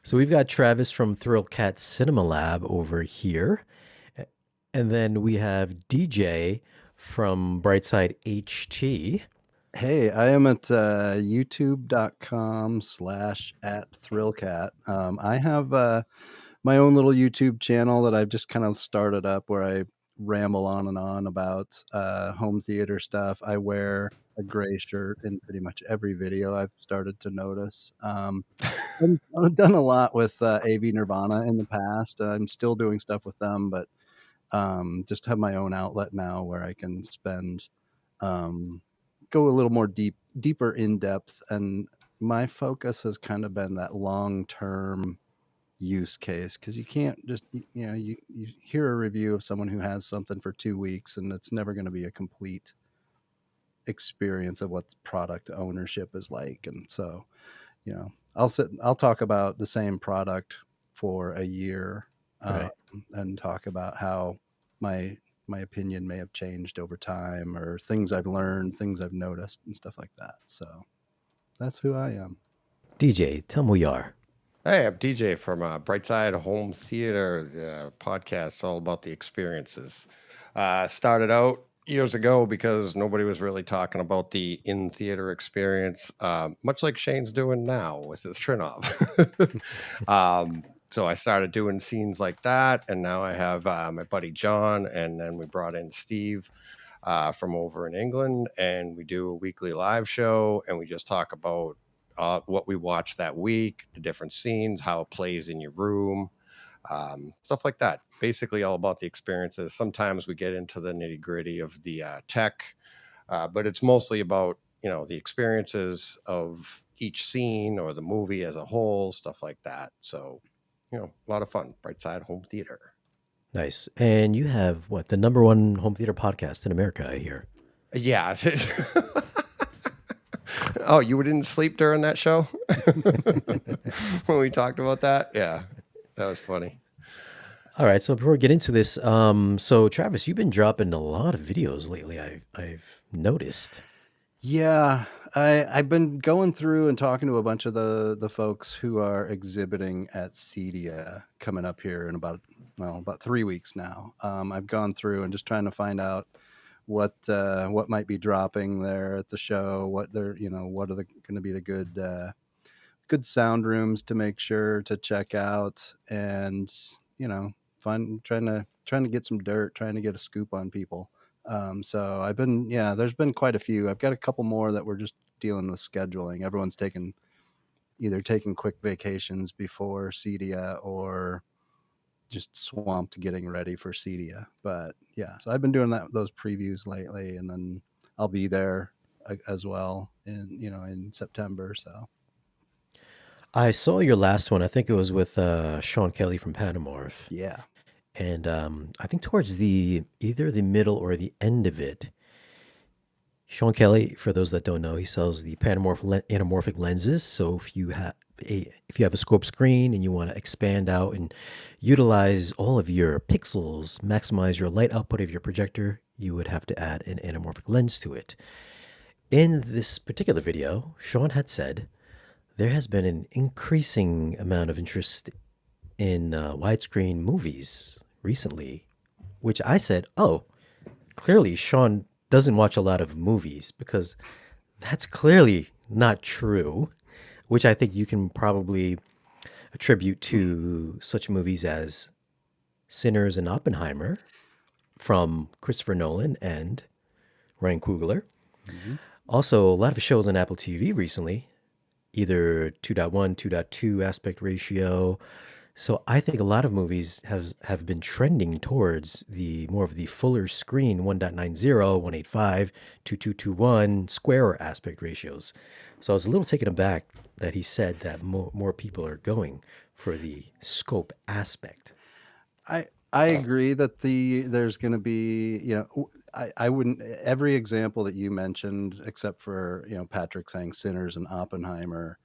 So we've got Travis from Thrill Cat Cinema Lab over here. And then we have DJ from Brightside HT. Hey, I am at youtube.com/@thrillcat. I have my own little YouTube channel that I've just kind of started up where I ramble on and on about home theater stuff. I wear a gray shirt in pretty much every video I've started to notice. I've done a lot with AV Nirvana in the past. I'm still doing stuff with them, but just have my own outlet now where I can spend um, go a little more deeper in depth. And my focus has kind of been that long term use case because you can't just you hear a review of someone who has something for 2 weeks and it's never going to be a complete experience of what the product ownership is like. And so I'll talk about the same product for a year, um, Right. and talk about how my my opinion may have changed over time or things I've learned, things I've noticed, and stuff like that. So that's who I am. DJ, tell me who you are. Hey, I'm DJ from Brightside Home Theater, the podcast all about the experiences. Started out years ago because nobody was really talking about the in theater experience, much like Shane's doing now with his Trinov. So I started doing scenes like that, and now I have my buddy John, and then we brought in Steve from over in England, and we do a weekly live show, and we just talk about what we watched that week, the different scenes, how it plays in your room, stuff like that. Basically, all about the experiences. Sometimes we get into the nitty gritty of the tech, but it's mostly about the experiences of each scene or the movie as a whole, stuff like that. So, a lot of fun. Brightside Home Theater. Nice. And you have what, the number one home theater podcast in America, I hear. Yeah. Oh, you didn't sleep during that show when we talked about that? Yeah, that was funny. All right, so before we get into this, so Travis, you've been dropping a lot of videos lately. I've noticed. Yeah, I've been going through and talking to a bunch of the folks who are exhibiting at Cedia coming up here in about 3 weeks now. I've gone through and just trying to find out what might be dropping there at the show, what are the going to be the good sound rooms to make sure to check out, and trying to get some dirt, trying to get a scoop on people. So there's been quite a few. I've got a couple more that we're just dealing with scheduling. Everyone's either taking quick vacations before Cedia or just swamped getting ready for Cedia. But yeah, so I've been doing those previews lately, and then I'll be there as well in September. So I saw your last one. I think it was with Sean Kelly from Panamorph. yeah. And I think towards either the middle or the end of it, Sean Kelly, for those that don't know, he sells the anamorphic lenses. So if you have a scope screen and you want to expand out and utilize all of your pixels, maximize your light output of your projector, you would have to add an anamorphic lens to it. In this particular video, Sean had said there has been an increasing amount of interest in widescreen movies recently, which I said, oh, clearly Sean doesn't watch a lot of movies because that's clearly not true, which I think you can probably attribute to such movies as Sinners and Oppenheimer from Christopher Nolan and Ryan Coogler. Mm-hmm. Also, a lot of shows on Apple TV recently, either 2.1, 2.2 aspect ratio. So I think a lot of movies have been trending towards the more of the fuller screen 1.90, 185, 2221 square aspect ratios. So I was a little taken aback that he said that more people are going for the scope aspect. I agree that there's going to be, I wouldn't, every example that you mentioned, except for, Patrick saying Sinners and Oppenheimer,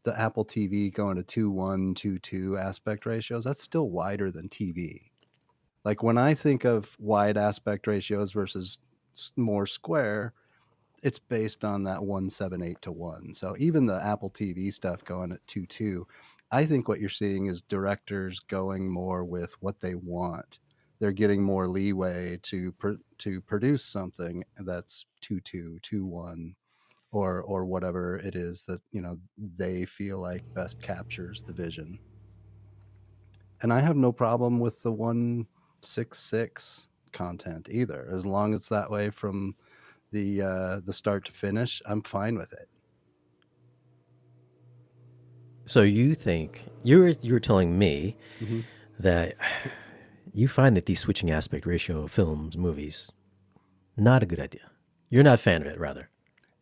the Apple TV going to 2.1, 2.2 aspect ratios, that's still wider than TV. Like when I think of wide aspect ratios versus more square, it's based on that 178:1. So even the Apple TV stuff going at 2:2, I think what you're seeing is directors going more with what they want. They're getting more leeway to produce something that's 2:2, 2:1, or whatever it is that, they feel like best captures the vision. And I have no problem with the 166 content either, as long as it's that way from the start to finish. I'm fine with it. So you think you're telling me Mm-hmm. that you find that these switching aspect ratio films, movies, not a good idea. You're not a fan of it, rather.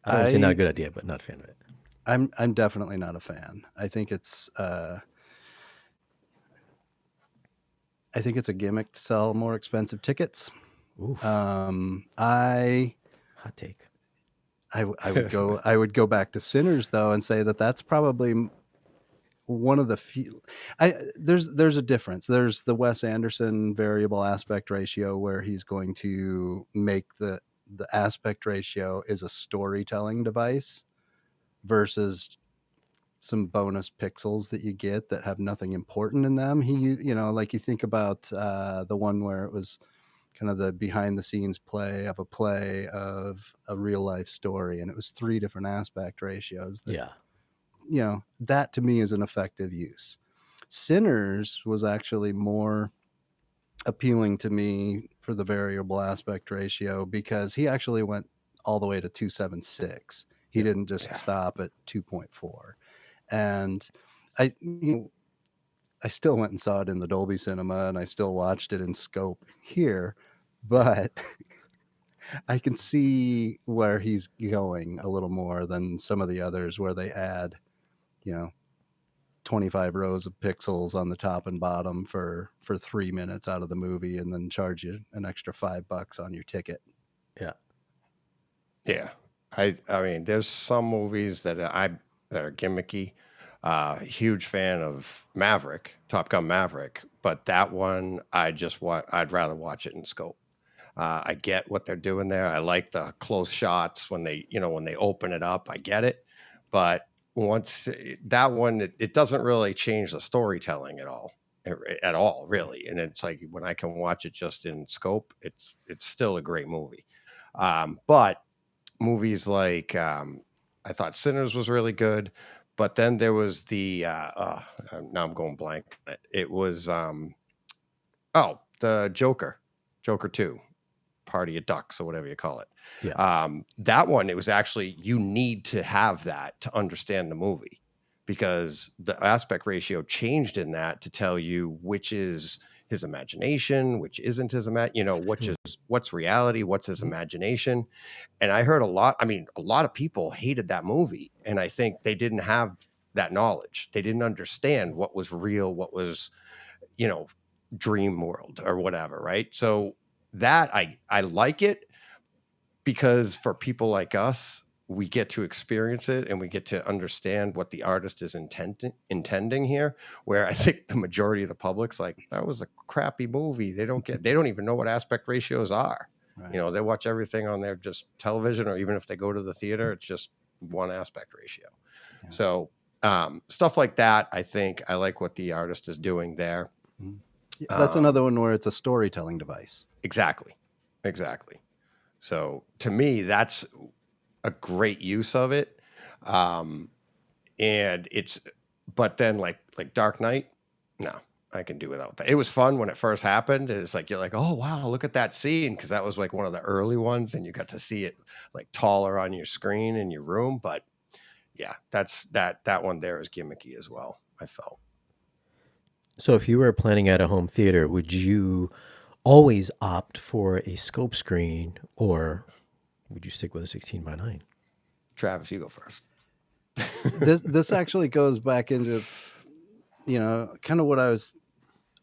I don't want to say not a I good idea, but not a fan of it. I'm definitely not a fan. I think it's a gimmick to sell more expensive tickets. Oof, I hot take. I would go back to Sinners though and say that that's probably one of the few. There's a difference. There's the Wes Anderson variable aspect ratio where he's going to make the aspect ratio is a storytelling device versus some bonus pixels that you get that have nothing important in them. Like you think about the one where it was kind of the behind the scenes play of a real life story, and it was three different aspect ratios that, Yeah. that to me is an effective use. Sinners was actually more appealing to me for the variable aspect ratio because he actually went all the way to 276. He Yep. didn't just Yeah. stop at 2.4. And I still went and saw it in the Dolby Cinema, and I still watched it in scope here, but I can see where he's going a little more than some of the others where they add, you know, 25 rows of pixels on the top and bottom for 3 minutes out of the movie and then charge you an extra $5 on your ticket. Yeah. Yeah. I mean, there's some movies that are gimmicky. Huge fan of Maverick, Top Gun Maverick, but that one I'd rather watch it in scope. I get what they're doing there. I like the close shots when they open it up. I get it, but once that one, it doesn't really change the storytelling at all, really. And it's like when I can watch it just in scope, it's still a great movie. But movies like I thought Sinners was really good, but then there was the now I'm going blank. It was the Joker 2, Party of Ducks or whatever you call it. Yeah. That one, it was actually you need to have that to understand the movie because the aspect ratio changed in that to tell you which is his imagination, which isn't his Hmm. what's reality, what's his imagination. And I heard a lot of people hated that movie, and I think they didn't have that knowledge. They didn't understand what was real, what was, you know, dream world or whatever, right? So that I like it because for people like us, we get to experience it and we get to understand what the artist is intending here. Where I think the majority of the public's like, that was a crappy movie. They don't even know what aspect ratios are. Right. They watch everything on their just television, or even if they go to the theater, it's just one aspect ratio. Yeah. So stuff like that, I think I like what the artist is doing there. Mhm. That's Um, another one where it's a storytelling device. exactly. So to me, that's a great use of it. Um, and but then like Dark Knight, no, I can do without that. It was fun when it first happened. It's like, you're like, oh, wow, look at that scene. Cause that was like one of the early ones and you got to see it like taller on your screen in your room. But yeah, that one there is gimmicky as well, I felt. So if you were planning at a home theater, would you always opt for a scope screen or would you stick with a 16:9? Travis, you go first. This actually goes back into, kind of what I was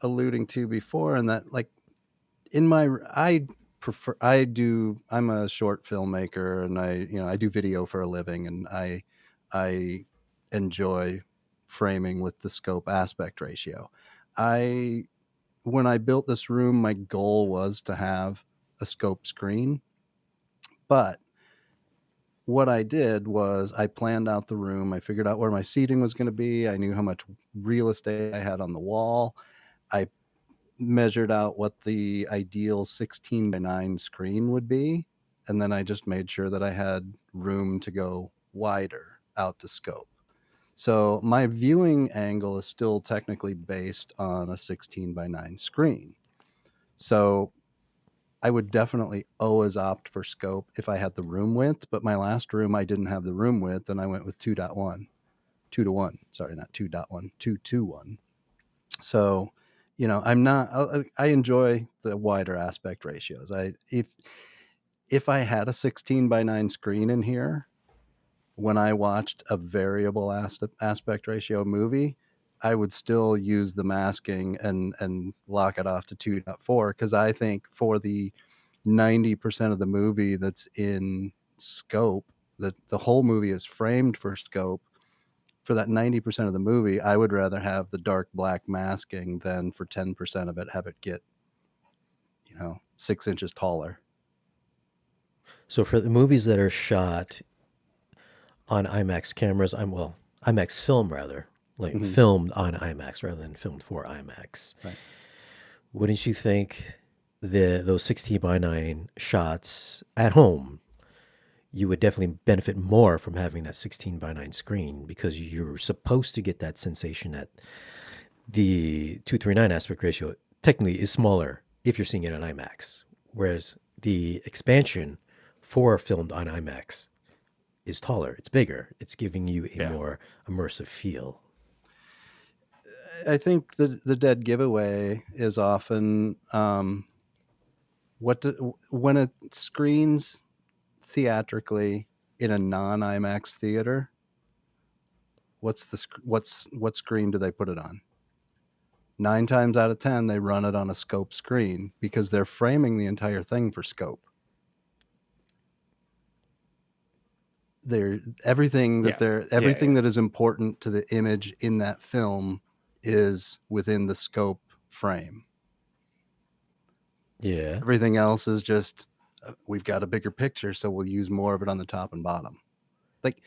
alluding to before, and that, like, I'm a short filmmaker, and I do video for a living, and I enjoy framing with the scope aspect ratio. I When I built this room, my goal was to have a scope screen, but what I did was I planned out the room. I figured out where my seating was going to be. I knew how much real estate I had on the wall. I measured out what the ideal 16 by 9 screen would be. And then I just made sure that I had room to go wider out to scope. So my viewing angle is still technically based on a 16 by 9 screen. So I would definitely always opt for scope if I had the room width, but my last room I didn't have the room width and I went with 2.1. 2 to 1. Sorry, not 2.1, 2 to 1. So, I'm not I enjoy the wider aspect ratios. If I had a 16 by 9 screen in here, when I watched a variable aspect ratio movie, I would still use the masking and lock it off to 2.4 because I think for the 90% of the movie that's in scope, that the whole movie is framed for scope. For that 90% of the movie, I would rather have the dark black masking than for 10% of it have it get 6 inches taller. So for the movies that are shot on IMAX cameras, IMAX film rather, like filmed on IMAX rather than filmed for IMAX. Right. Wouldn't you think those 16 by 9 shots at home, you would definitely benefit more from having that 16 by 9 screen because you're supposed to get that sensation that the 239 aspect ratio technically is smaller if you're seeing it on IMAX, whereas the expansion for filmed on IMAX is taller. It's bigger. It's giving you a more immersive feel. I think the dead giveaway is often when it screens theatrically in a non-IMAX theater, what screen do they put it on? 9 times out of 10, they run it on a scope screen because they're framing the entire thing for scope. Everything that is important to the image in that film is within the scope frame. Yeah. Everything else is just we've got a bigger picture, so we'll use more of it on the top and bottom. Like,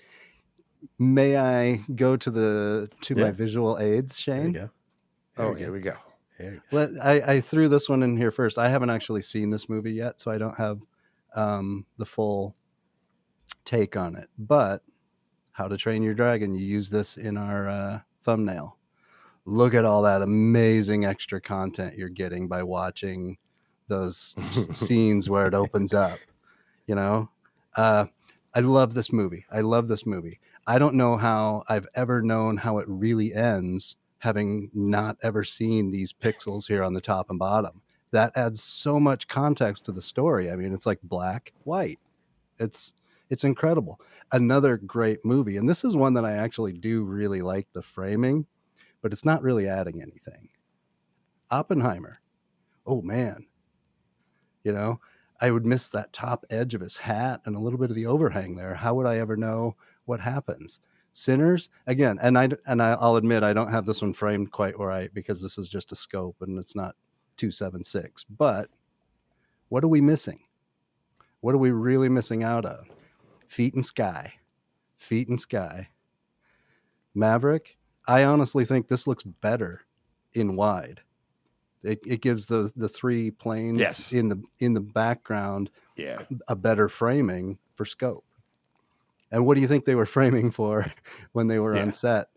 may I go to my visual aids, Shane? There you go. Here we go. There you go. I threw this one in here first. I haven't actually seen this movie yet, so I don't have the full take on it. But How to Train Your Dragon, you use this in our thumbnail. Look at all that amazing extra content you're getting by watching those scenes where it opens up. I love this movie. I don't know how I've ever known how it really ends, having not ever seen these pixels here on the top and bottom. That adds so much context to the story. I mean, it's like black, white. It's incredible. Another great movie. And this is one that I actually do really like the framing, but it's not really adding anything. Oppenheimer. Oh man. I would miss that top edge of his hat and a little bit of the overhang there. How would I ever know what happens? Sinners, again, and I'll admit I don't have this one framed quite right because this is just a scope and it's not 276. But what are we missing? What are we really missing out on? Feet and sky. Maverick, I honestly think this looks better in wide. It gives the 3 planes in the background a better framing for scope. And what do you think they were framing for when they were on set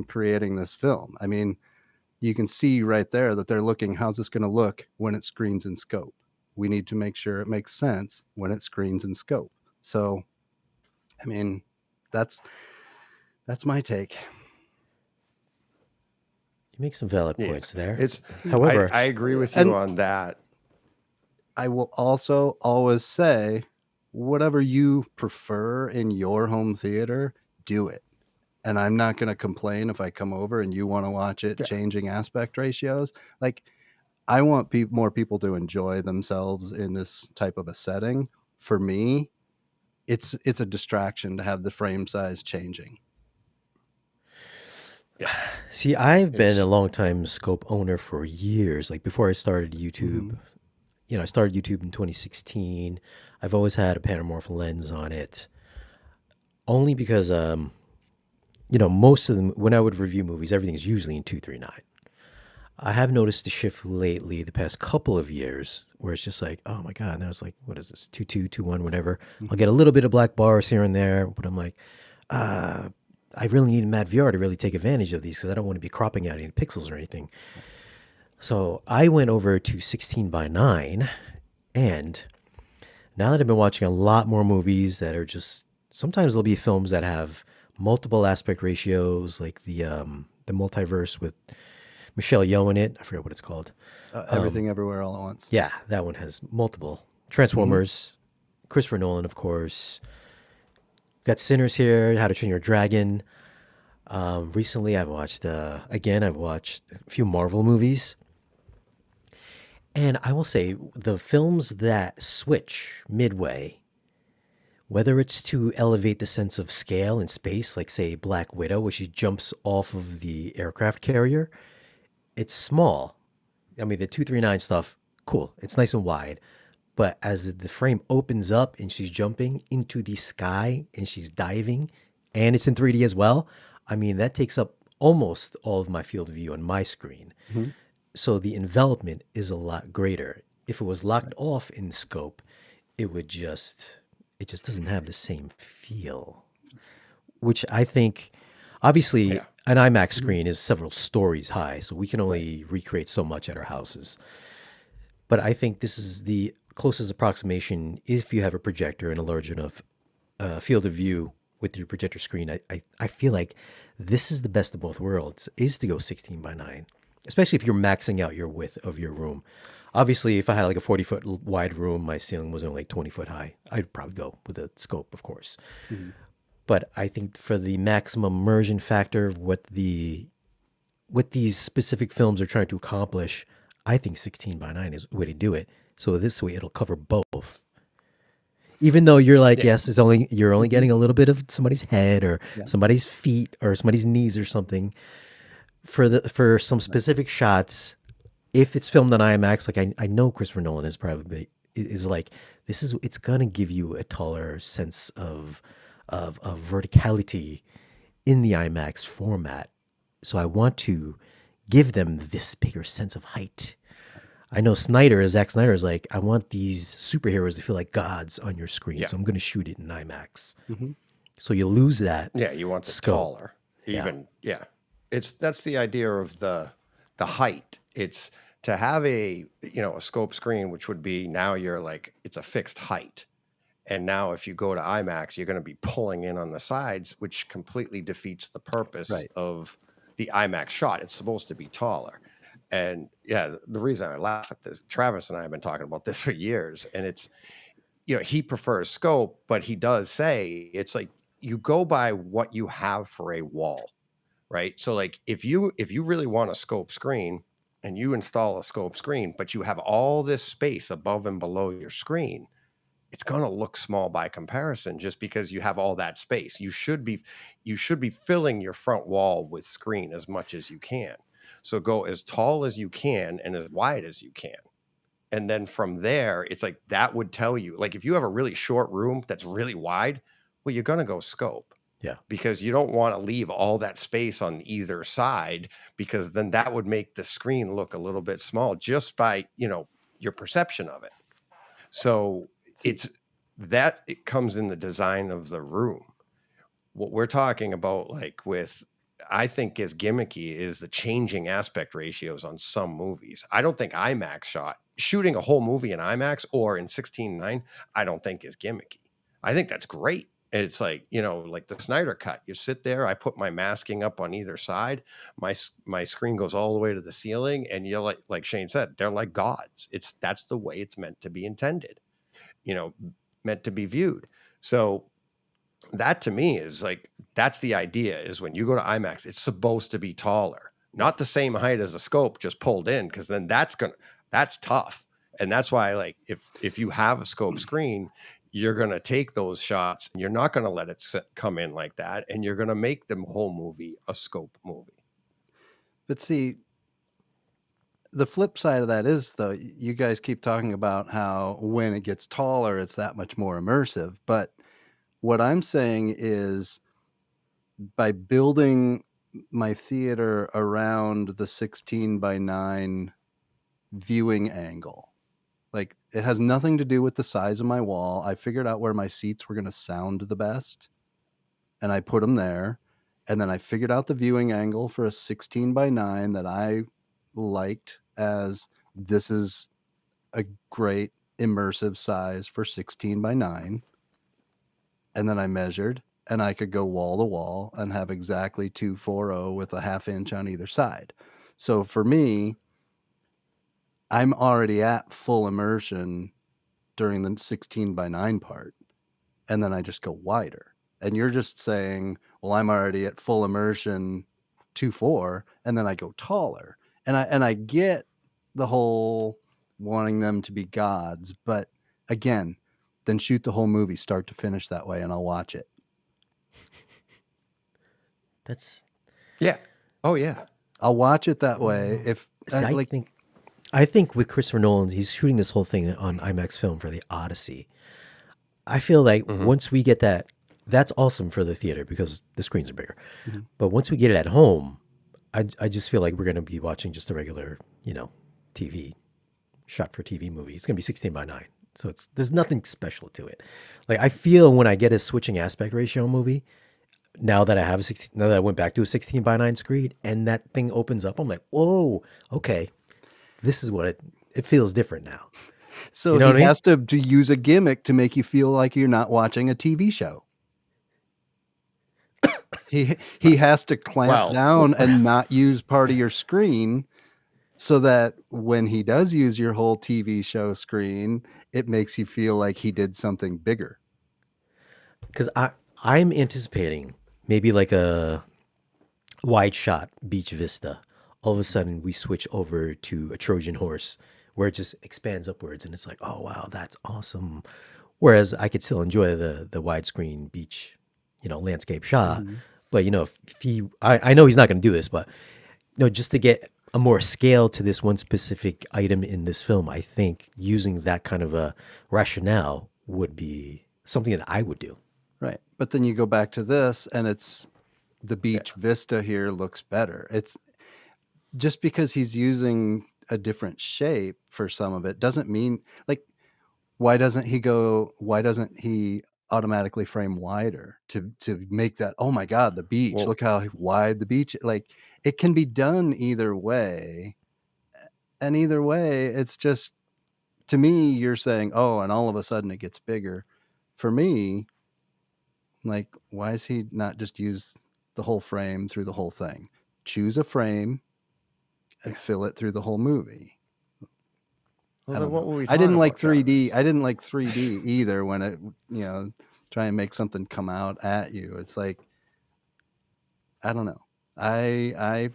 creating this film? I mean, you can see right there that they're looking, how's this going to look when it screens in scope? We need to make sure it makes sense when it screens in scope. So, I mean, that's my take. You make some valid points there. However, I agree with you on that. I will also always say, whatever you prefer in your home theater, do it. And I'm not going to complain if I come over and you want to watch it changing aspect ratios. Like, I want more people to enjoy themselves in this type of a setting. For me, it's a distraction to have the frame size changing. Yeah. See, I've been a long time scope owner for years. Like before I started YouTube, I started YouTube in 2016. I've always had a panoramic lens on it. only because most of them when I would review movies, everything's usually in 239. I have noticed a shift lately, the past couple of years, where it's just like, oh my god, now it's like, what is this, 2.2, 2.1, whatever. I'll Mhm. get a little bit of black bars here and there, but I'm like, I really need Mad VR to really take advantage of these because I don't want to be cropping out any pixels or anything. So I went over to 16 by 9, and now that I've been watching a lot more movies that are just sometimes there'll be films that have multiple aspect ratios, like the multiverse with Michelle Yeoh in it. I forget what it's called. Everything Everywhere All at Once. Yeah, that one has multiple. Hmm. Transformers, Christopher Nolan, of course. Got Sinners here, How to Train Your Dragon. Recently, I've watched a few Marvel movies. And I will say, the films that switch midway, whether it's to elevate the sense of scale and space, like, say, Black Widow, where she jumps off of the aircraft carrier, it's small. I mean, the 239 stuff, cool. It's nice and wide. But as the frame opens up and she's jumping into the sky and she's diving and it's in 3D as well, I mean, that takes up almost all of my field of view on my screen. Hmm. So the envelopment is a lot greater. If it was locked Right. off in scope, it just doesn't have the same feel, which I think obviously Yeah. an IMAX Mhm. screen is several stories high, so we can Right. only recreate so much at our houses. But I think this is the closest approximation if you have a projector and a large enough field of view with your projector screen. I feel like this is the best of both worlds, is to go 16 by 9, especially if you're maxing out your width of your room. Obviously, if I had like a 40-foot wide room, my ceiling was only like 20 foot high, I'd probably go with a scope, of course. Mhm. But I think for the maximum immersion factor, what these specific films are trying to accomplish, I think 16 by 9 is the way to do it. So this way it'll cover both. Even though you're like, Yeah. yes, you're only Mhm. getting a little bit of somebody's head or Yeah. somebody's feet or somebody's knees or something for some Right. specific shots. If it's filmed on IMAX, like I know Christopher Nolan is like, it's gonna give you a taller sense of verticality in the IMAX format. So I want to give them this bigger sense of height. I know Zack Snyder is like, I want these superheroes to feel like gods on your screen, Yeah. so I'm going to shoot it in IMAX. Hmm. So you lose that Yeah, you want it scope. taller. Yeah. Even yeah. That's the idea of the height. It's to have a scope screen, which would be now you're like it's a fixed height. And now if you go to IMAX, you're going to be pulling in on the sides, which completely defeats the purpose Right. of the IMAX shot. It's supposed to be taller. And yeah, the reason I laugh at this, Travis and I have been talking about this for years, and he prefers scope, but he does say it's like you go by what you have for a wall, right? So like if you really want a scope screen and you install a scope screen, but you have all this space above and below your screen, it's going to look small by comparison just because you have all that space. You should be filling your front wall with screen as much as you can. So go as tall as you can and as wide as you can. And then from there, it's like that would tell you, like, if you have a really short room that's really wide, well, you're going to go scope Yeah. because you don't want to leave all that space on either side because then that would make the screen look a little bit small just by, your perception of it. So See. it's that it comes in the design of the room. What we're talking about, like with, I think is gimmicky is the changing aspect ratios on some movies. I don't think IMAX shooting a whole movie in IMAX or in 16:9, I don't think is gimmicky. I think that's great. And it's like, like the Snyder cut. You sit there, I put my masking up on either side. My screen goes all the way to the ceiling and you're like Shane said, they're like gods. That's the way it's meant to be intended, you know, meant to be viewed. So that to me is like that's the idea is when you go to IMAX, it's supposed to be taller, Right. not the same height as a scope just pulled in, because then that's tough. And that's why like if you have a scope screen, you're gonna take those shots and you're not gonna let it come in like that, and you're gonna make the whole movie a scope movie. But see, the flip side of that is, though, you guys keep talking about how when it gets taller, it's that much more immersive. But What I'm saying is, by building my theater around the 16:9 viewing angle, like, it has nothing to do with the size of my wall. I figured out where my seats were going to sound the best, and I put them there. And then I figured out the viewing angle for a 16:9 that I liked, as this is a great immersive size for 16:9. And then I measured, and I could go wall to wall and have exactly 240 with a half inch on either side. So for me, I'm already at full immersion during the 16:9 part, and then I just go wider. And you're just saying, well, I'm already at full immersion 2.4, and then I go taller. And I get the whole wanting them to be gods, but again, then shoot the whole movie start to finish that way, and I'll watch it. That's Yeah. Oh yeah. I'll watch it that way. If see, I think with Christopher Nolan, he's shooting this whole thing on IMAX film for the Odyssey. I feel like once we get that, that's awesome for the theater because the screens are bigger. But once we get it at home, I just feel like we're going to be watching just a regular, TV, shot for TV movie. It's going to be 16:9. So there's nothing special to it. Like, I feel when I get a switching aspect ratio movie, now that I went back to a 16:9 screen and that thing opens up, I'm like, whoa, okay, this is what it feels different now. So You know he what I mean? has to use a gimmick to make you feel like you're not watching a TV show. He has to clamp down and not use part of your screen, so that when he does use your whole TV show screen, it makes you feel like he did something bigger. Because I'm anticipating maybe like a wide shot beach vista. All of a sudden, we switch over to a Trojan horse where it just expands upwards, and it's like, oh wow, that's awesome. Whereas I could still enjoy the widescreen beach, landscape shot. But I know he's not going to do this, but just to get a more scale to this one specific item in this film, I think using that kind of a rationale would be something that I would do. Right. But then you go back to this, and it's the beach vista here looks better. It's just because he's using a different shape for some of it doesn't mean, like, why doesn't he automatically frame wider to make that, oh my God, the beach, Well, look how wide the beach, like, it can be done either way. And either way, it's just, to me, you're saying, oh, and all of a sudden it gets bigger. For me, like, why is he not just use the whole frame through the whole thing? Choose a frame and fill it through the whole movie. well I then don't what know. were we I didn't talking like about, 3D. Travis? I didn't like 3D either when it, try and make something come out at you. It's like, I don't know. I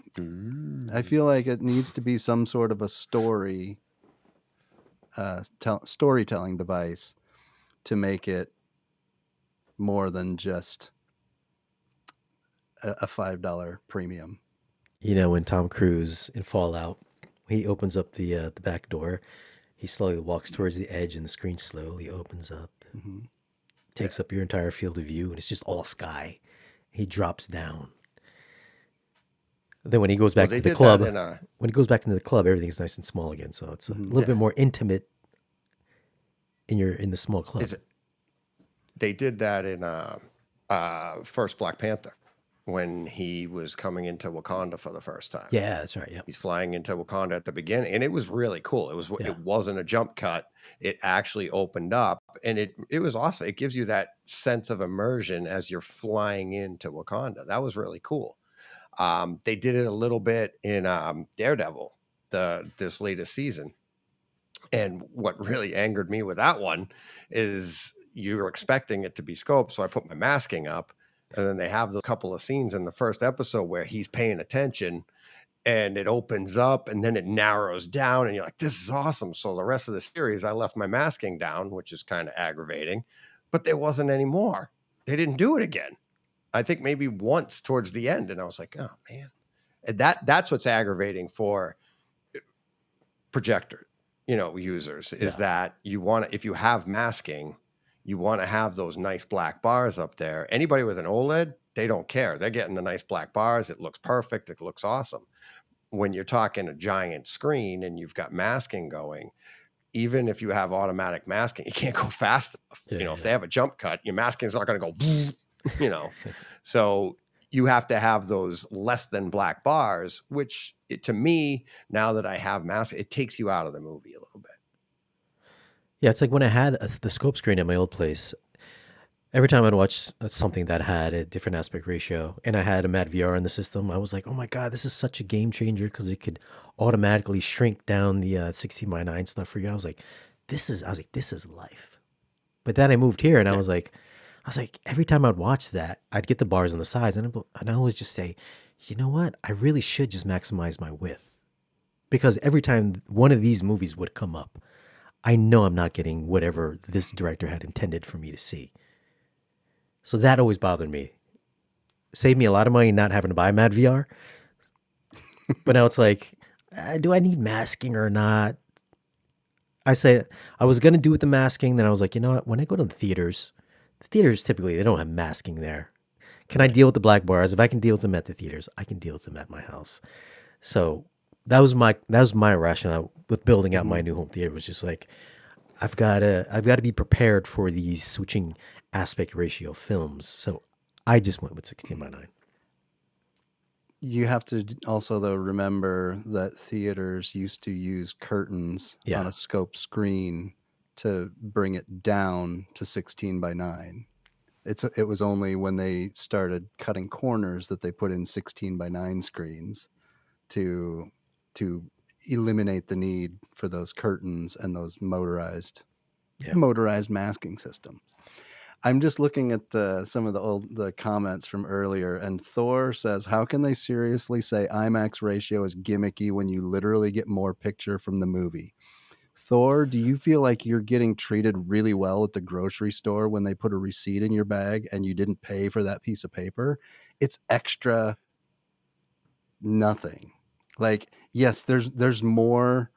feel like it needs to be some sort of a storytelling device to make it more than just a $5 premium. When Tom Cruise in Fallout, he opens up the back door, he slowly walks towards the edge, and the screen slowly opens up, takes up your entire field of view, and it's just all sky. He drops down. Then when he goes Well, back they to the did that club, in a when he goes back into the club, everything's nice and small again. So it's a little bit more intimate in the small club. they did that in first Black Panther when he was coming into Wakanda for the first time. Yeah, that's right. Yeah. He's flying into Wakanda at the beginning, and it was really cool. It wasn't a jump cut. It actually opened up, and it was awesome. It gives you that sense of immersion as you're flying into Wakanda. That was really cool. They did it a little bit in Daredevil, this latest season. And what really angered me with that one is you're expecting it to be scoped. So I put my masking up, and then they have a couple of scenes in the first episode where he's paying attention, and it opens up and then it narrows down, and you're like, this is awesome. So the rest of the series, I left my masking down, which is kind of aggravating, but there wasn't any more. They didn't do it again. I think maybe once towards the end. And I was like, oh man. And that's what's aggravating for Projector, users, is that you want to, if you have masking, you want to have those nice black bars up there. Anybody with an OLED, they don't care. They're getting the nice black bars. It looks perfect. It looks awesome. When you're talking a giant screen and you've got masking going, even if you have automatic masking, you can't go fast enough. Yeah, If they have a jump cut, your masking is not going to go, So you have to have those less than black bars, which to me, now that I have masks, it takes you out of the movie a little bit. Yeah, it's like when I had the scope screen at my old place. Every time I'd watch something that had a different aspect ratio and I had a Matt VR in the system, I was like, oh my God, this is such a game changer because it could automatically shrink down the 16:9 stuff for you. I was like, this is life. But then I moved here and I was like, every time I'd watch that, I'd get the bars on the sides and I always just say, you know what? I really should just maximize my width. Because every time one of these movies would come up, I know I'm not getting whatever this director had intended for me to see. So that always bothered me. Saved me a lot of money not having to buy Mad VR. But now it's like, do I need masking or not? I say I was going to do with the masking. Then I was like, you know what? When I go to the theaters typically, they don't have masking there. Can I deal with the black bars? If I can deal with them at the theaters, I can deal with them at my house. So that was my rationale with building out my new home theater. Was just like, I've got to be prepared for these switching aspect ratio films. So I just went with 16:9. You have to also, though, remember that theaters used to use curtains Yeah. on a scope screen to bring it down to 16:9. It was only when they started cutting corners that they put in 16:9 screens to eliminate the need for those curtains and those motorized masking systems. I'm just looking at some of the comments from earlier, and Thor says, "How can they seriously say IMAX ratio is gimmicky when you literally get more picture from the movie?" Thor, do you feel like you're getting treated really well at the grocery store when they put a receipt in your bag and you didn't pay for that piece of paper? It's extra nothing. Like, yes, there's more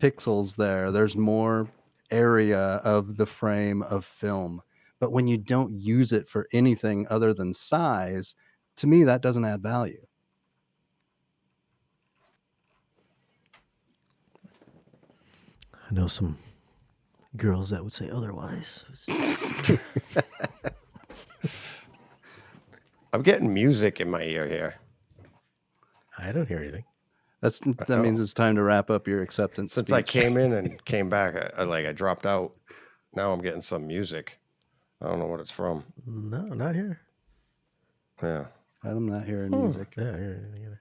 pixels there. There's more area of the frame of film. But when you don't use it for anything other than size, to me that doesn't add value. I know some girls that would say otherwise. I'm getting music in my ear here. I don't hear anything. That means it's time to wrap up your acceptance Since speech. I came in and came back, I dropped out. Now I'm getting some music. I don't know what it's from. No, not here. Yeah. I'm not hearing music. Yeah, I don't hear anything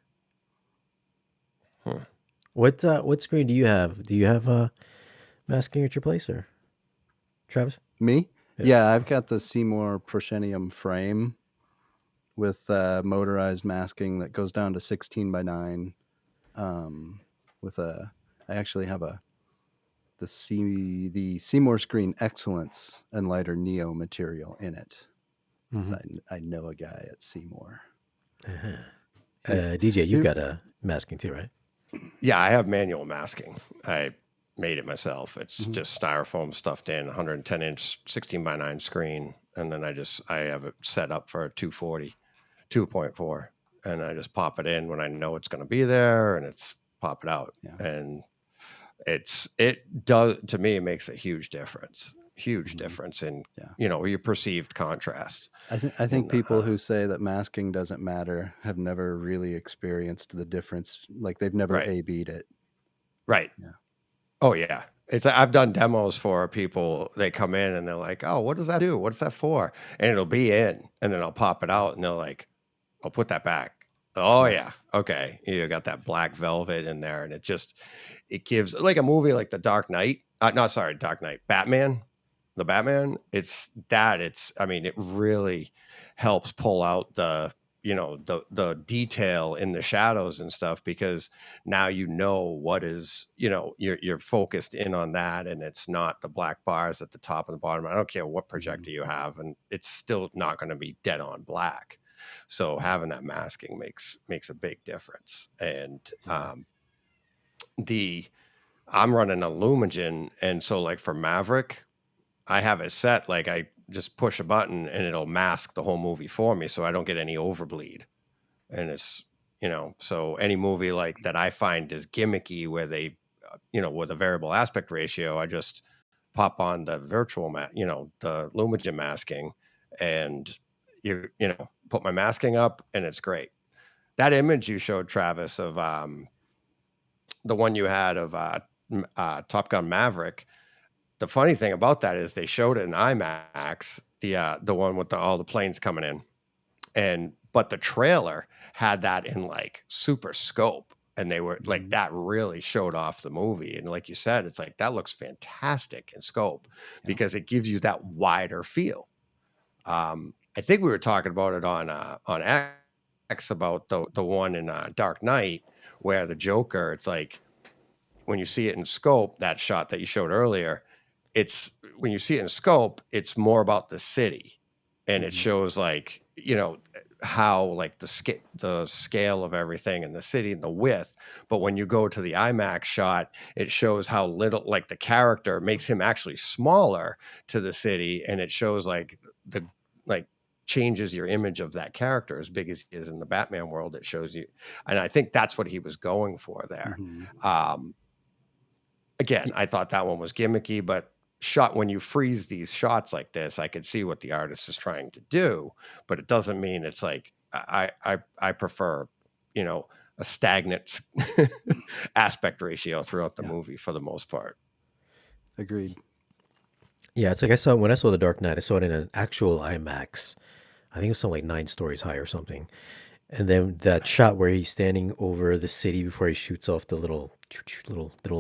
either. What screen do you have? Do you have masking at your place, or Travis? Me? Yeah, I've got the Seymour Proscenium frame with motorized masking that goes down to 16:9. I actually have the Seymour Screen Excellence and Lighter Neo material in it. So I know a guy at Seymour. DJ, you've got a masking too, right? Yeah, I have manual masking. I made it myself. It's just styrofoam stuffed in, 110-inch 16:9 screen, and then I have it set up for a 240, 2.4, and I just pop it in when I know it's going to be there, and it's pop it out, and it does, to me, it makes a huge difference in your perceived contrast. I think people who say that masking doesn't matter have never really experienced the difference. Like, they've never A/B'd it. Right. Yeah. Oh yeah. I've done demos for people. They come in and they're like, "Oh, what does that do? What's that for?" And it'll be in, and then I'll pop it out, and they're like, "I'll put that back." Oh yeah, okay. You got that black velvet in there, and it gives, like a movie like The Dark Knight. Dark Knight. Batman. The Batman. It really helps pull out the detail in the shadows and stuff, because now what is, you're focused in on that, and it's not the black bars at the top and the bottom. I don't care what projector you have, and it's still not going to be dead on black. So having that masking makes a big difference. And I'm running a Lumigen, and so like for Maverick, I have it set like I just push a button and it'll mask the whole movie for me, so I don't get any overbleed. And it's, so any movie like that I find is gimmicky where they, with a variable aspect ratio, I just pop on the the Lumigen masking, and put my masking up, and it's great. That image you showed, Travis, of the one you had of Top Gun Maverick. The funny thing about that is they showed it in IMAX, the one with all the planes coming in, but the trailer had that in like super scope, and they were like, that really showed off the movie. And like you said, it's like that looks fantastic in scope because it gives you that wider feel. I think we were talking about it on X about the one in Dark Knight where the Joker, it's like when you see it in scope, that shot that you showed earlier, it's when you see it in scope, it's more about the city, and it shows like, how like the scale of everything in the city and the width. But when you go to the IMAX shot, it shows how little, like the character makes him actually smaller to the city, and it shows like the like changes your image of that character as big as he is in the Batman world. It shows you, and I think that's what he was going for there. Again, I thought that one was gimmicky, but when you freeze these shots like this, I could see what the artist is trying to do, but it doesn't mean it's like I prefer, a stagnant aspect ratio throughout the movie for the most part. Agreed. Yeah, it's like when I saw The Dark Knight, I saw it in an actual IMAX. I think it was something like 9 stories high or something. And then that shot where he's standing over the city before he shoots off the little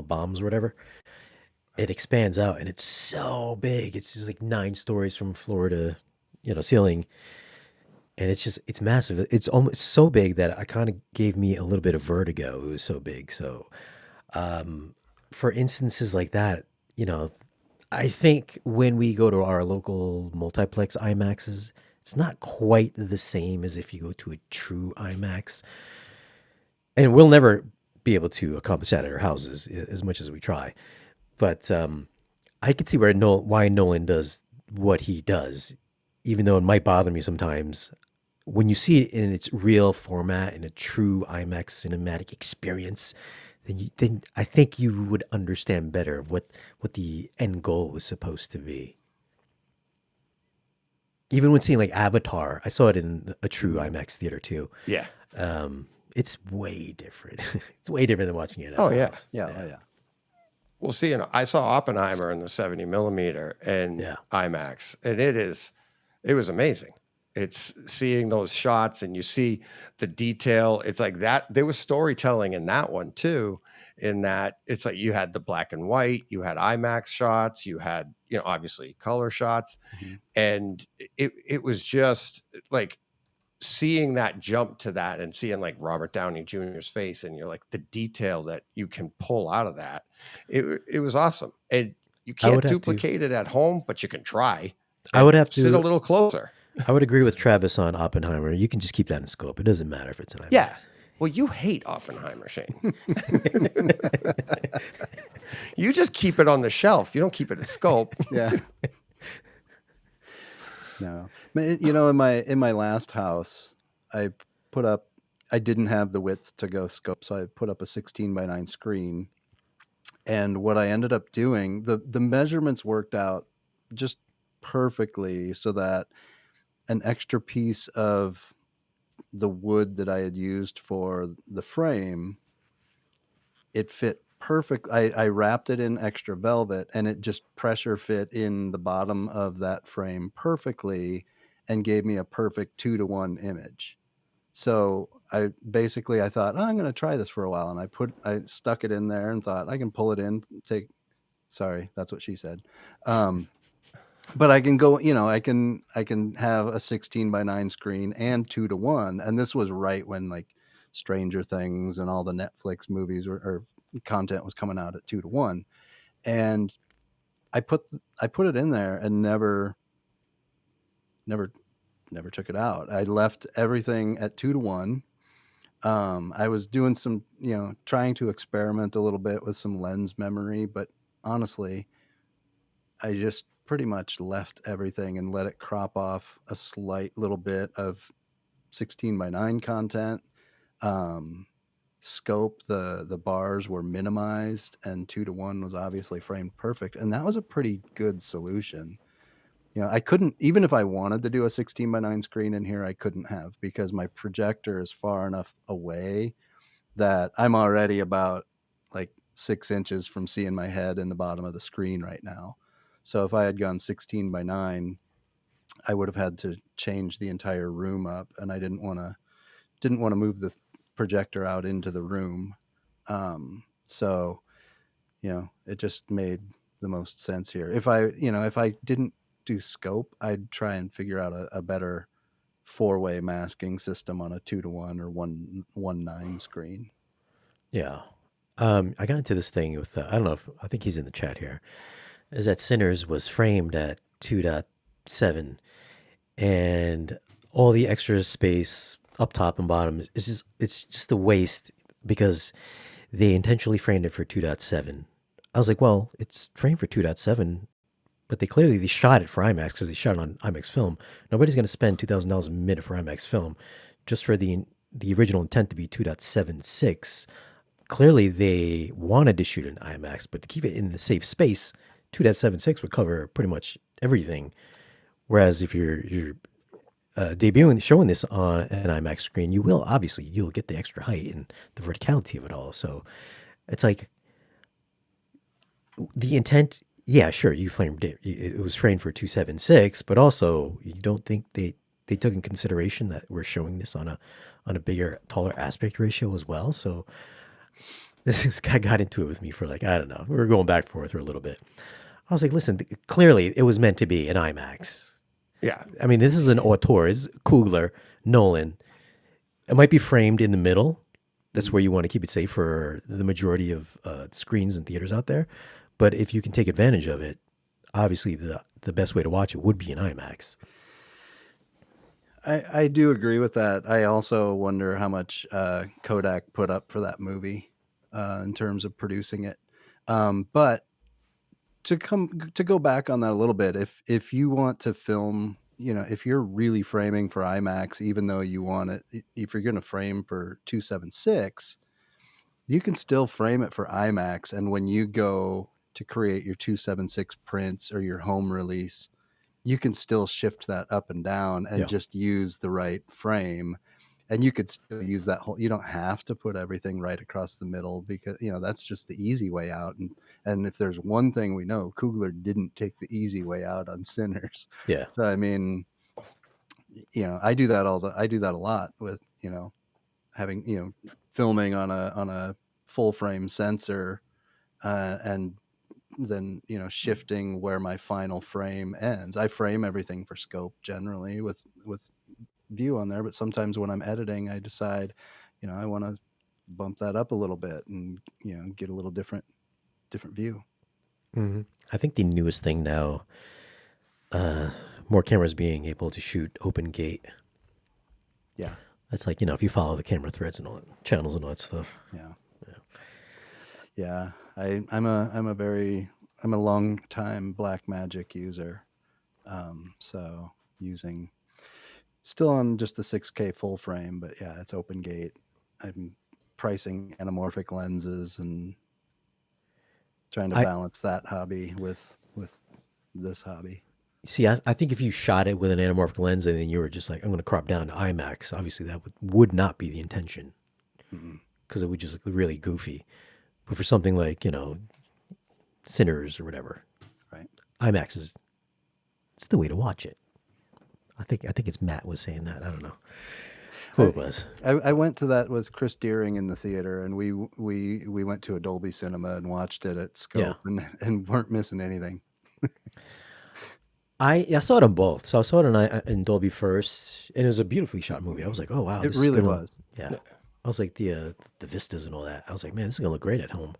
bombs or whatever, it expands out and it's so big. It's just like 9 stories from floor to, ceiling, and it's massive. It's almost so big that I kind of gave me a little bit of vertigo. It was so big. So, for instances like that, I think when we go to our local multiplex IMAXs, it's not quite the same as if you go to a true IMAX. And we'll never be able to accomplish that at our houses as much as we try. But I could see why Nolan does what he does, even though it might bother me sometimes. When you see it in its real format, in a true IMAX cinematic experience, then I think you would understand better what the end goal was supposed to be. Even when seeing like Avatar, I saw it in a true IMAX theater too. Yeah. It's way different. It's way different than watching it at Oh, the yeah. house. Yeah. Well, see, I saw Oppenheimer in the 70 millimeter in IMAX, and it was amazing. It's seeing those shots and you see the detail. It's like that. There was storytelling in that one too, in that it's like you had the black and white, you had IMAX shots, you had, obviously color shots. And it was just like seeing that jump to that and seeing like Robert Downey Jr.'s face, and you're like the detail that you can pull out of that. It was awesome. And you can't duplicate it at home, but you can try. I would have to sit a little closer. I would agree with Travis on Oppenheimer. You can just keep that in scope. It doesn't matter if it's an IMAX. Yeah. Well, you hate Oppenheimer, Shane. You just keep it on the shelf. You don't keep it in scope. Yeah. No. In my last house, I didn't have the width to go scope, so I put up a 16:9 screen. And what I ended up doing, the measurements worked out just perfectly so that an extra piece of the wood that I had used for the frame, it fit perfect. I wrapped it in extra velvet, and it just pressure fit in the bottom of that frame perfectly and gave me a perfect 2-to-1 image. So I thought, I'm going to try this for a while. And I stuck it in there and thought I can pull it in, sorry, that's what she said. But I can go, I can have a 16:9 screen and 2-to-1. And this was right when like Stranger Things and all the Netflix movies or content was coming out at 2-to-1. And I put it in there and never took it out. I left everything at 2-to-1. I was doing some, trying to experiment a little bit with some lens memory, but honestly, I just pretty much left everything and let it crop off a slight little bit of 16:9 content. Um, Scope, the bars were minimized, and 2:1 was obviously framed perfect, and that was a pretty good solution. I couldn't, even if I wanted to do a 16:9 screen in here, I couldn't have, because my projector is far enough away that I'm already about like 6 inches from seeing my head in the bottom of the screen right now. So if I had gone 16:9, I would have had to change the entire room up, and I didn't want to move the projector out into the room. So it just made the most sense here. If I didn't do scope, I'd try and figure out a better four-way masking system on a 2:1 or 1:9 screen. Yeah. I got into this thing with, I don't know if, I think he's in the chat here, is that Sinners was framed at 2.7, and all the extra space up top and bottom it's just a waste because they intentionally framed it for 2.7. I was like, well, it's framed for 2.7, but they shot it for IMAX because they shot it on IMAX film. Nobody's going to spend $2,000 a minute for IMAX film just for the original intent to be 2.76. Clearly, they wanted to shoot in IMAX, but to keep it in the safe space, 2.76 would cover pretty much everything. Whereas if you're showing this on an IMAX screen, you'll get the extra height and the verticality of it all. So it's like the intent. Yeah, sure, you framed it. It was framed for 2.76, but also you don't think they took in consideration that we're showing this on a bigger, taller aspect ratio as well. So this guy got into it with me for like, I don't know. We were going back and forth for a little bit. I was like, listen, clearly it was meant to be an IMAX. Yeah. I mean, this is an auteur. It's Coogler, Nolan. It might be framed in the middle. That's where you want to keep it safe for the majority of screens and theaters out there. But if you can take advantage of it, obviously the best way to watch it would be in IMAX. I do agree with that. I also wonder how much Kodak put up for that movie in terms of producing it. But to go back on that a little bit, if you want to film, if you're really framing for IMAX, even though you want it, if you're going to frame for 2.76, you can still frame it for IMAX. And when you go to create your 2.76 prints or your home release, you can still shift that up and down and just use the right frame. And you could still use that whole, you don't have to put everything right across the middle, because, that's just the easy way out. And if there's one thing we know, Coogler didn't take the easy way out on Sinners. Yeah. So, I mean, I do that a lot with, having, filming on a full frame sensor, and then shifting where my final frame ends. I frame everything for scope generally with view on there, but sometimes when I'm editing, I decide I want to bump that up a little bit and get a little different view. Mm-hmm. I think the newest thing now, more cameras being able to shoot open gate. Yeah, that's like, if you follow the camera threads and all that, channels and all that stuff. Yeah. I'm a long time Blackmagic user. So using still on just the 6K full frame, but yeah, it's open gate. I'm pricing anamorphic lenses and trying to balance that hobby with this hobby. See, I think if you shot it with an anamorphic lens and then you were just like, I'm going to crop down to IMAX, obviously that would not be the intention, because it would just look really goofy. But for something like, Sinners or whatever, right? IMAX it's the way to watch it. I think it's Matt was saying that. I don't know who it was. I went to that with Chris Deering in the theater, and we went to a Dolby Cinema and watched it at Scope, and weren't missing anything. I saw it on both. So I saw it in Dolby first, and it was a beautifully shot movie. I was like, oh wow, it really was. Yeah. I was like the vistas and all that. I was like, man, this is gonna look great at home.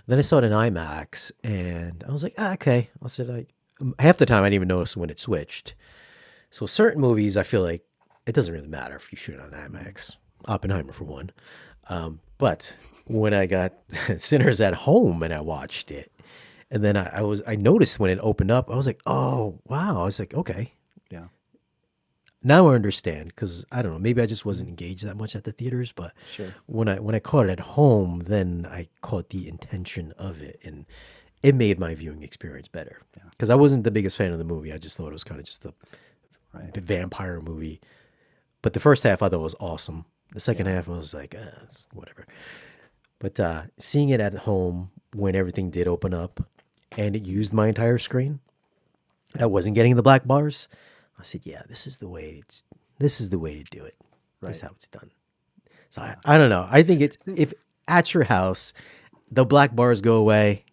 Then I saw it in IMAX, and I was like, okay. I said, half the time I didn't even notice when it switched. So certain movies, I feel like it doesn't really matter if you shoot it on IMAX. Oppenheimer for one. But when I got Sinners at home and I watched it, and then I noticed when it opened up, I was like, oh wow. I was like, okay, Yeah. now I understand, because I don't know, maybe I just wasn't engaged that much at the theaters, but Sure. when I caught it at home, then I caught the intention of it, and it made my viewing experience better. Because I wasn't the biggest fan of the movie. I just thought it was kind of just a Right. vampire movie. But the first half I thought was awesome. The second half I was like, it's whatever. But seeing it at home when everything did open up, and it used my entire screen, I wasn't getting the black bars. I said, yeah, this is the way to do it. This is Right. how it's done. So I don't know. I think it's, if at your house the black bars go away,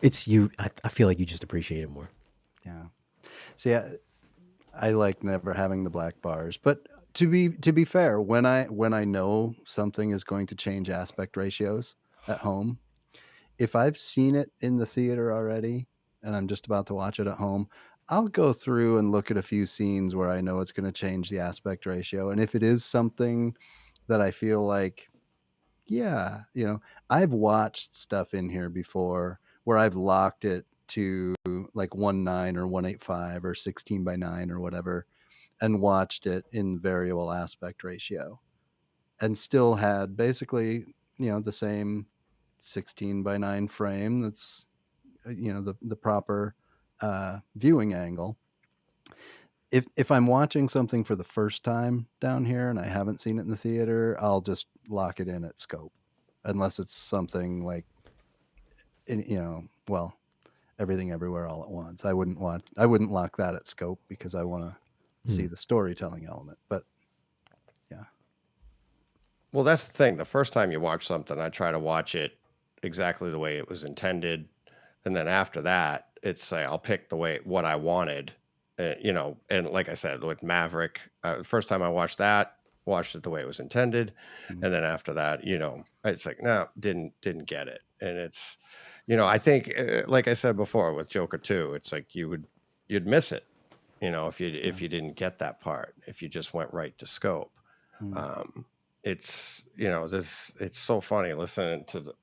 it's you. I feel like you just appreciate it more. Yeah. See, I like never having the black bars, but to be fair, when I know something is going to change aspect ratios at home, if I've seen it in the theater already and I'm just about to watch it at home, I'll go through and look at a few scenes where I know it's going to change the aspect ratio. And if it is something that I feel like, yeah, I've watched stuff in here before where I've locked it to like 1.9 or 1.85 or 16:9 or whatever, and watched it in variable aspect ratio and still had basically, the same 16:9 frame. That's, the proper viewing angle. If I'm watching something for the first time down here and I haven't seen it in the theater, I'll just lock it in at scope, unless it's something like, well, everything everywhere all at once. I wouldn't lock that at scope because I want to see the storytelling element. But yeah. Well, that's the thing. The first time you watch something, I try to watch it exactly the way it was intended, and then after that, it's like I'll pick the way what I wanted. And like I said, with Maverick, first time I watched it the way it was intended, Mhm. and then after that, it's like no, didn't get it, and it's, I think, like I said before with Joker 2, it's like you'd miss it, if you didn't get that part, if you just went right to scope. Mhm. It's it's so funny listening to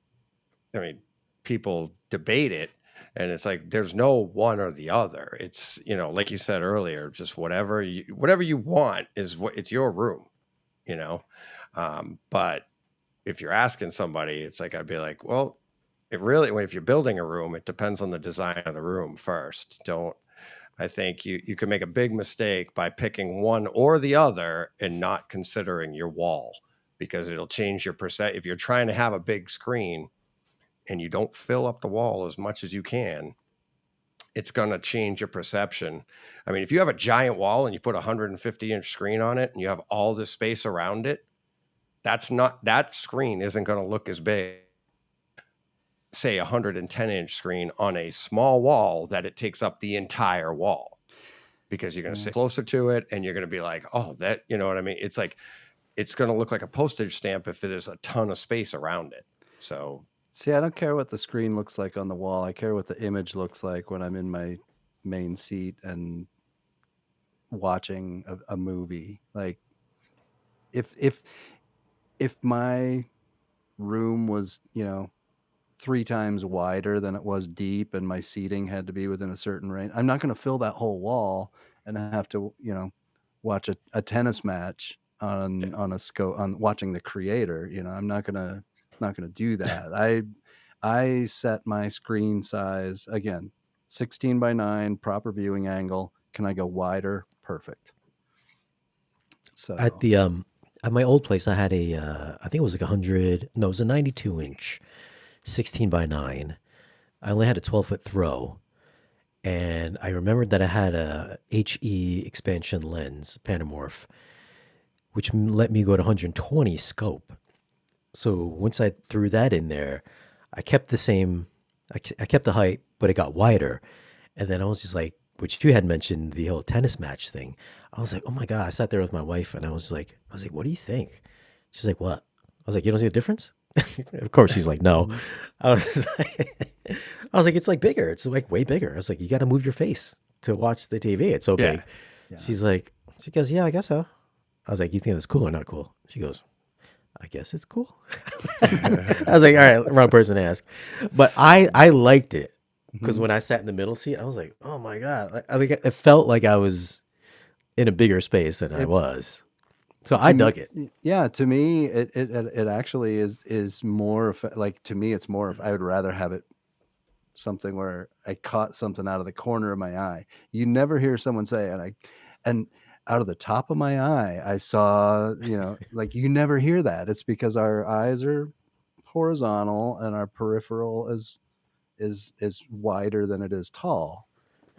people debate it, and it's like there's no one or the other. It's, like you said earlier, just whatever you want is what, it's your room, you know. But if you're asking somebody, it's like I'd be like, well, if you're building a room, it depends on the design of the room first. Don't I think you can make a big mistake by picking one or the other and not considering your wall, because it'll change your percent. If you're trying to have a big screen and you don't fill up the wall as much as you can, it's going to change your perception. I mean, if you have a giant wall and you put a 150-inch screen on it and you have all this space around it, that screen isn't going to look as big, say, a 110-inch screen on a small wall that it takes up the entire wall, because you're going to Yeah. sit closer to it and you're going to be like, oh, that, you know what I mean? It's like, it's going to look like a postage stamp if there's a ton of space around it. So See, I don't care what the screen looks like on the wall. I care what the image looks like when I'm in my main seat and watching a movie. Like, if my room was, 3 times wider than it was deep, and my seating had to be within a certain range, I'm not going to fill that whole wall and have to, watch a tennis match yeah. on a scope, on watching the creator. I'm not gonna do that. I set my screen size again, 16:9, proper viewing angle. Can I go wider? Perfect. At So the at my old place, I had I think it was like 100. No, it was a 92-inch, 16:9. I only had a 12-foot throw, and I remembered that I had a HE expansion lens, Panamorph, which let me go to 120 scope. So once I threw that in there, I kept the same, I kept the height, but it got wider. And then I was just like, which you had mentioned, the whole tennis match thing. I was like, oh my God. I sat there with my wife and I was like, what do you think? She's like, what? I was like, you don't see the difference? Of course she's like, no. mhm. I was like, it's like bigger. It's like way bigger. I was like, you got to move your face to watch the TV. It's so Yeah. big. Yeah. She goes, yeah, I guess so. I was like, you think that's cool or not cool? She goes, I guess it's cool. I was like, all right, wrong person to ask. But I liked it because Mhm. when I sat in the middle seat, I was like, oh my God. I think it felt like I was in a bigger space than I It was. So I to me, dug it. yeah, to me, it actually is more like, to me, it's more of, I would rather have it something where I caught something out of the corner of my eye. You never hear someone say, and out of the top of my eye, I saw, like, you never hear that. It's because our eyes are horizontal and our peripheral is wider than it is tall.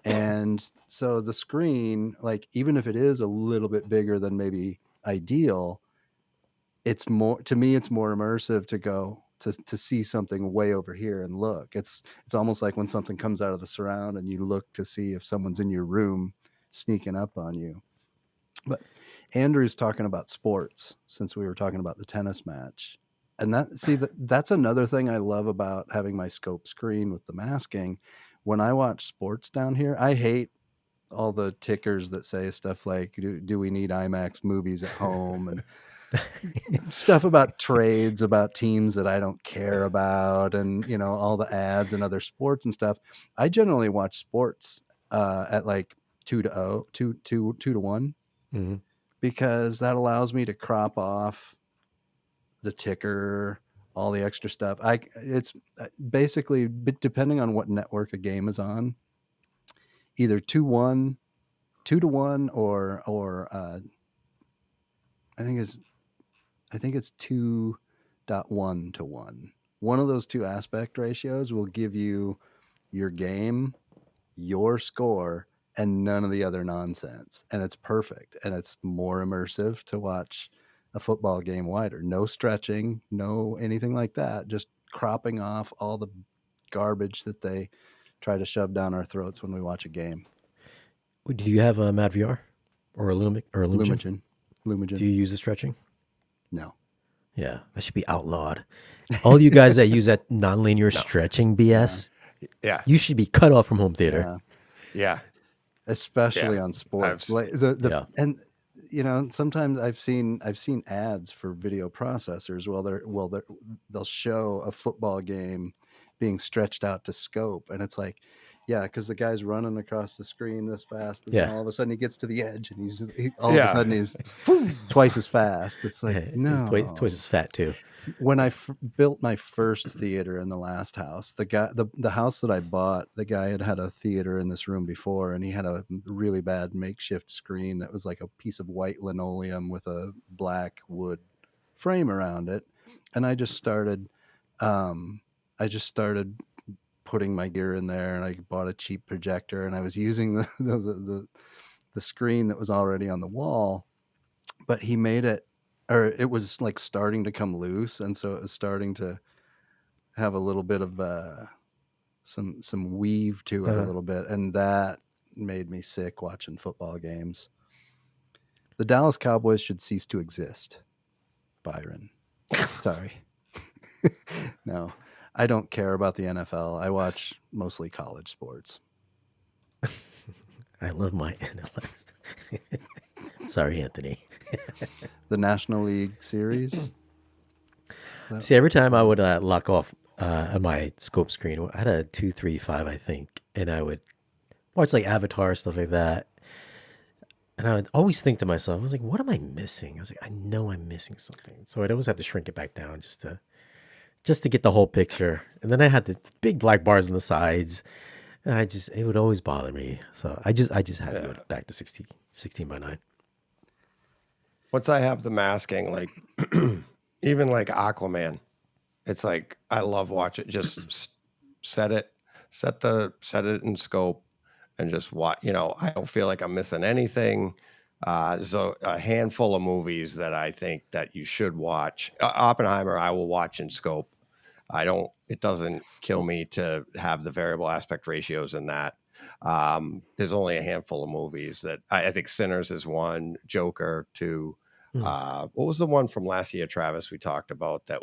And so the screen, like, even if it is a little bit bigger than maybe ideal, it's more, to me, it's more immersive to go to see something way over here and look. It's almost like when something comes out of the surround and you look to see if someone's in your room sneaking up on you. But Andrew's talking about sports, since we were talking about the tennis match. And that's another thing I love about having my scope screen with the masking. When I watch sports down here, I hate all the tickers that say stuff like, do we need IMAX movies at home, and stuff about trades, about teams that I don't care about, and all the ads and other sports and stuff. I generally watch sports at like 2-1, Hmm. because that allows me to crop off the ticker, all the extra stuff. It's basically, depending on what network a game is on, either 2-1, 2-1, or I think it's I think it's 2.1 to 1. One of those two aspect ratios will give you your game, your score, and none of the other nonsense. And it's perfect. And it's more immersive to watch a football game wider. No stretching, no anything like that. Just cropping off all the garbage that they try to shove down our throats when we watch a game. Do you have a Mad VR or a Lumigen? Lumigen. Do Lumigen. you use the stretching? No. Yeah, that should be outlawed. All you guys that use that nonlinear No. stretching Yeah. BS, Yeah. you should be cut off from home theater. Yeah. Yeah. Especially Yeah. on I've sports, s- like the Yeah. and sometimes I've seen ads for video processors. They'll show a football game being stretched out to scope, and it's like, yeah, because the guy's running across the screen this fast, and then Yeah. all of a sudden he gets to the edge, and all of a yeah. sudden he's twice as fast. It's like, He's twice no. as fat too. When I built my first theater in the last house, the house that I bought, the guy had a theater in this room before, and he had a really bad makeshift screen that was like a piece of white linoleum with a black wood frame around it. And um, I just started putting my gear in there, and I bought a cheap projector, and I was using the screen that was already on the wall, but he made it, or it was like starting to come loose, and so it was starting to have a little bit of some weave to it a Uh, little bit, and that made me sick watching football games. The Dallas Cowboys should cease to exist, Byron. Sorry. No, I don't care about the NFL. I watch mostly college sports. I love my NLS. Sorry, Anthony. The National League Series. That, See, every time I would lock off on my scope screen, I had a 235, I think, and I would watch like Avatar stuff like that. And I would always think to myself, I was like, what am I missing? I was like, I know I'm missing something. So I'd always have to shrink it back down just to get the whole picture. And then I had the big black bars on the sides. And it would always bother me. So I just had to go Yeah. back to 16:9. Once I have the masking, like even like Aquaman, it's like I love watching. Just set it, set it in scope, and just watch. I don't feel like I'm missing anything. So a handful of movies that I think that you should watch. Oppenheimer, I will watch in scope. I don't. It doesn't kill me to have the variable aspect ratios in that. There's only a handful of movies that I think Sinners is one, Joker two. Hmm. What was the one from last year, Travis? We talked about that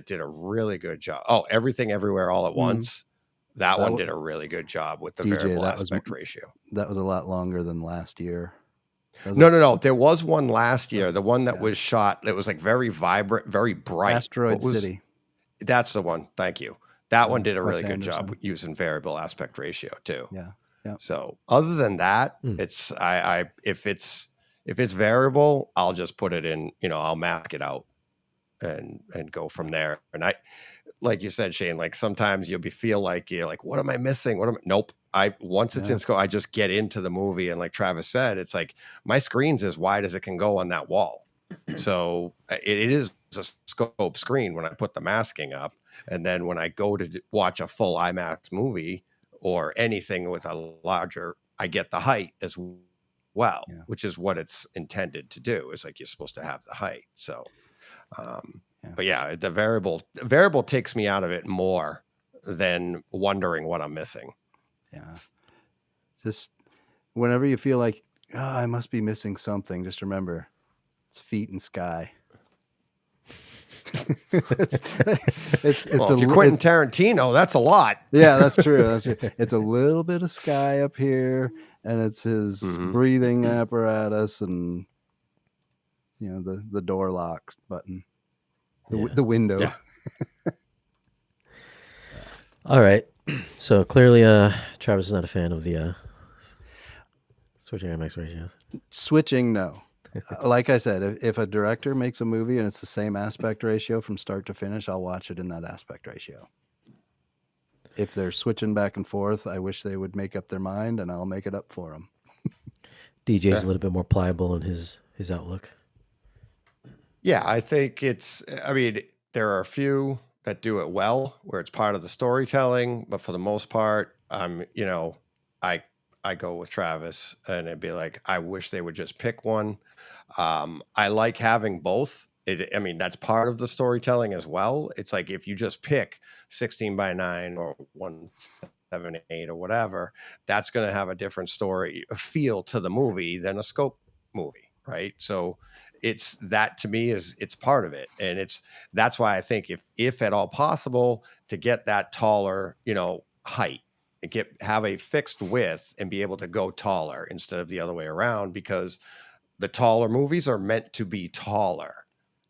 did a really good job. Oh, Everything Everywhere All at mm, Once. That that one w- did a really good job with the DJ, variable aspect ratio. that was a lot longer than last year. No. There was one last year. The one that was shot. That was like very vibrant, very bright. Asteroid City. That's the one. Thank you. That one did a Wes really good Anderson. job using variable aspect ratio too. Yeah. So other than that, it's if it's variable, I'll just put it in. I'll mask it out and go from there. And like you said, Shane, like sometimes you'll feel like you're like, what am I missing? Nope. Once it's in scope, I just get into the movie. And like Travis said, it's like my screen's as wide as it can go on that wall. So it is a scope screen when I put the masking up. And then when I go to watch a full IMAX movie or anything with a larger, I get the height as well, which is what it's intended to do. It's like you're supposed to have the height. So, but yeah, the variable takes me out of it more than wondering what I'm missing. Yeah. Just whenever you feel like, I must be missing something, just remember it's feet and sky. it's if you're Quentin Tarantino, that's a lot. Yeah, that's true. It's a little bit of sky up here, and it's his breathing apparatus, and the door lock button, the window. Yeah. All right. So clearly, Travis is not a fan of the switching IMAX ratios. Switching, no. Like I said, if a director makes a movie and it's the same aspect ratio from start to finish, I'll watch it in that aspect ratio. If they're switching back and forth, I wish they would make up their mind, and I'll make it up for them. DJ's a little bit more pliable in his outlook. Yeah, I think there are a few that do it well, where it's part of the storytelling, but for the most part, I go with Travis, and it'd be like, I wish they would just pick one. I like having both. That's part of the storytelling as well. It's like if you just pick 16:9 or 1:7:8 or whatever, that's going to have a different story feel to the movie than a scope movie, right? So it's that, to me, it's part of it, and that's why I think if at all possible, to get that taller height, have a fixed width and be able to go taller instead of the other way around, because the taller movies are meant to be taller.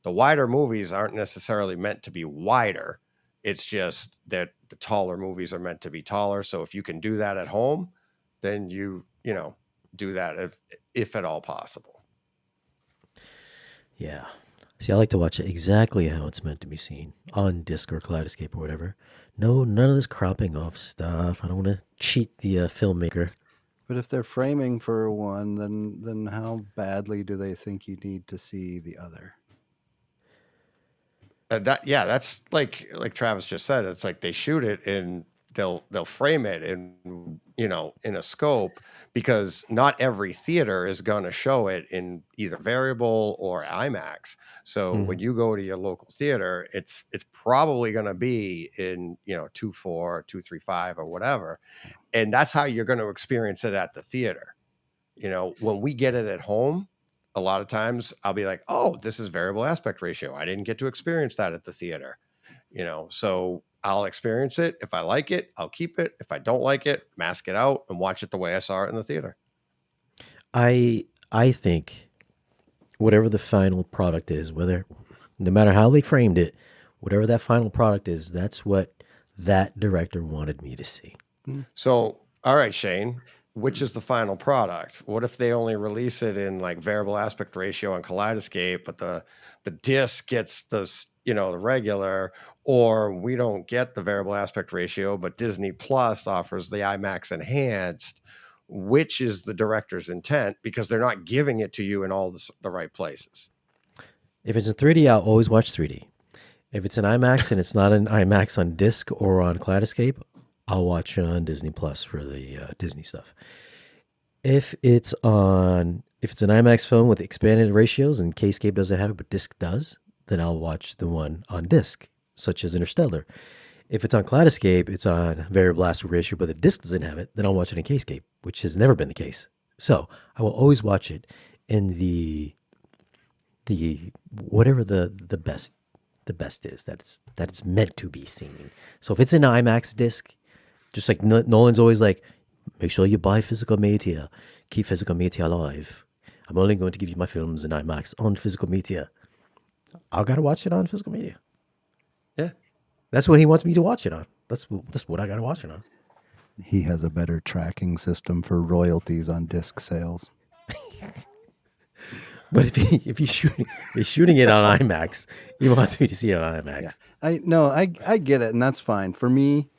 The wider movies aren't necessarily meant to be wider. It's just that the taller movies are meant to be taller. So if you can do that at home, then you do that if at all possible. Yeah. See, I like to watch it exactly how it's meant to be seen, on disc or kaleidoscope or whatever. No, none of this cropping off stuff. I don't want to cheat the filmmaker. But if they're framing for one, then how badly do they think you need to see the other? That's like Travis just said. It's like they shoot it and they'll frame it in a scope, because not every theater is going to show it in either variable or IMAX. So when you go to your local theater, it's probably going to be in 2.4, 2.35 or whatever, and that's how you're going to experience it at the theater. When we get it at home, a lot of times I'll be like, oh, this is variable aspect ratio. I didn't get to experience that at the theater, so I'll experience it. If I like it, I'll keep it. If I don't like it, mask it out and watch it the way I saw it in the theater. I think whatever the final product is, no matter how they framed it, whatever that final product is, that's what that director wanted me to see. So, all right, Shane, which is the final product? What if they only release it in like variable aspect ratio and kaleidoscope, but the disc gets the regular, or we don't get the variable aspect ratio, but Disney Plus offers the IMAX enhanced? Which is the director's intent? Because they're not giving it to you in all the right places. If it's in 3D, I'll always watch 3D. If it's in IMAX and it's not in IMAX on disc or on kaleidoscope, I'll watch it on Disney Plus for the Disney stuff. If it's an IMAX film with expanded ratios and K-scape doesn't have it, but disc does, then I'll watch the one on disc, such as Interstellar. If it's on kaleidoscope, it's on variable aspect ratio, but the disc doesn't have it, then I'll watch it in K-scape, which has never been the case. So I will always watch it in the whatever the best is that it's meant to be seen. So if it's an IMAX disc, just like Nolan's always like, make sure you buy physical media, keep physical media alive. I'm only going to give you my films in IMAX on physical media. I gotta watch it on physical media. Yeah. That's what he wants me to watch it on. That's what I gotta watch it on. He has a better tracking system for royalties on disc sales. But if he's shooting it on IMAX, he wants me to see it on IMAX. I get it, and that's fine. For me,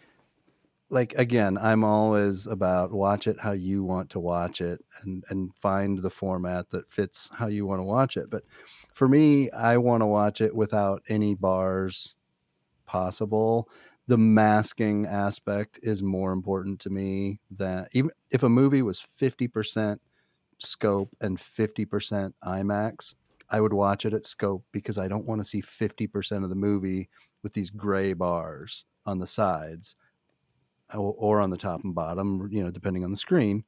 like, again, I'm always about watch it how you want to watch it and find the format that fits how you want to watch it. But for me, I want to watch it without any bars possible. The masking aspect is more important to me than, even if a movie was 50% scope and 50% IMAX, I would watch it at scope because I don't want to see 50% of the movie with these gray bars on the sides or on the top and bottom, depending on the screen.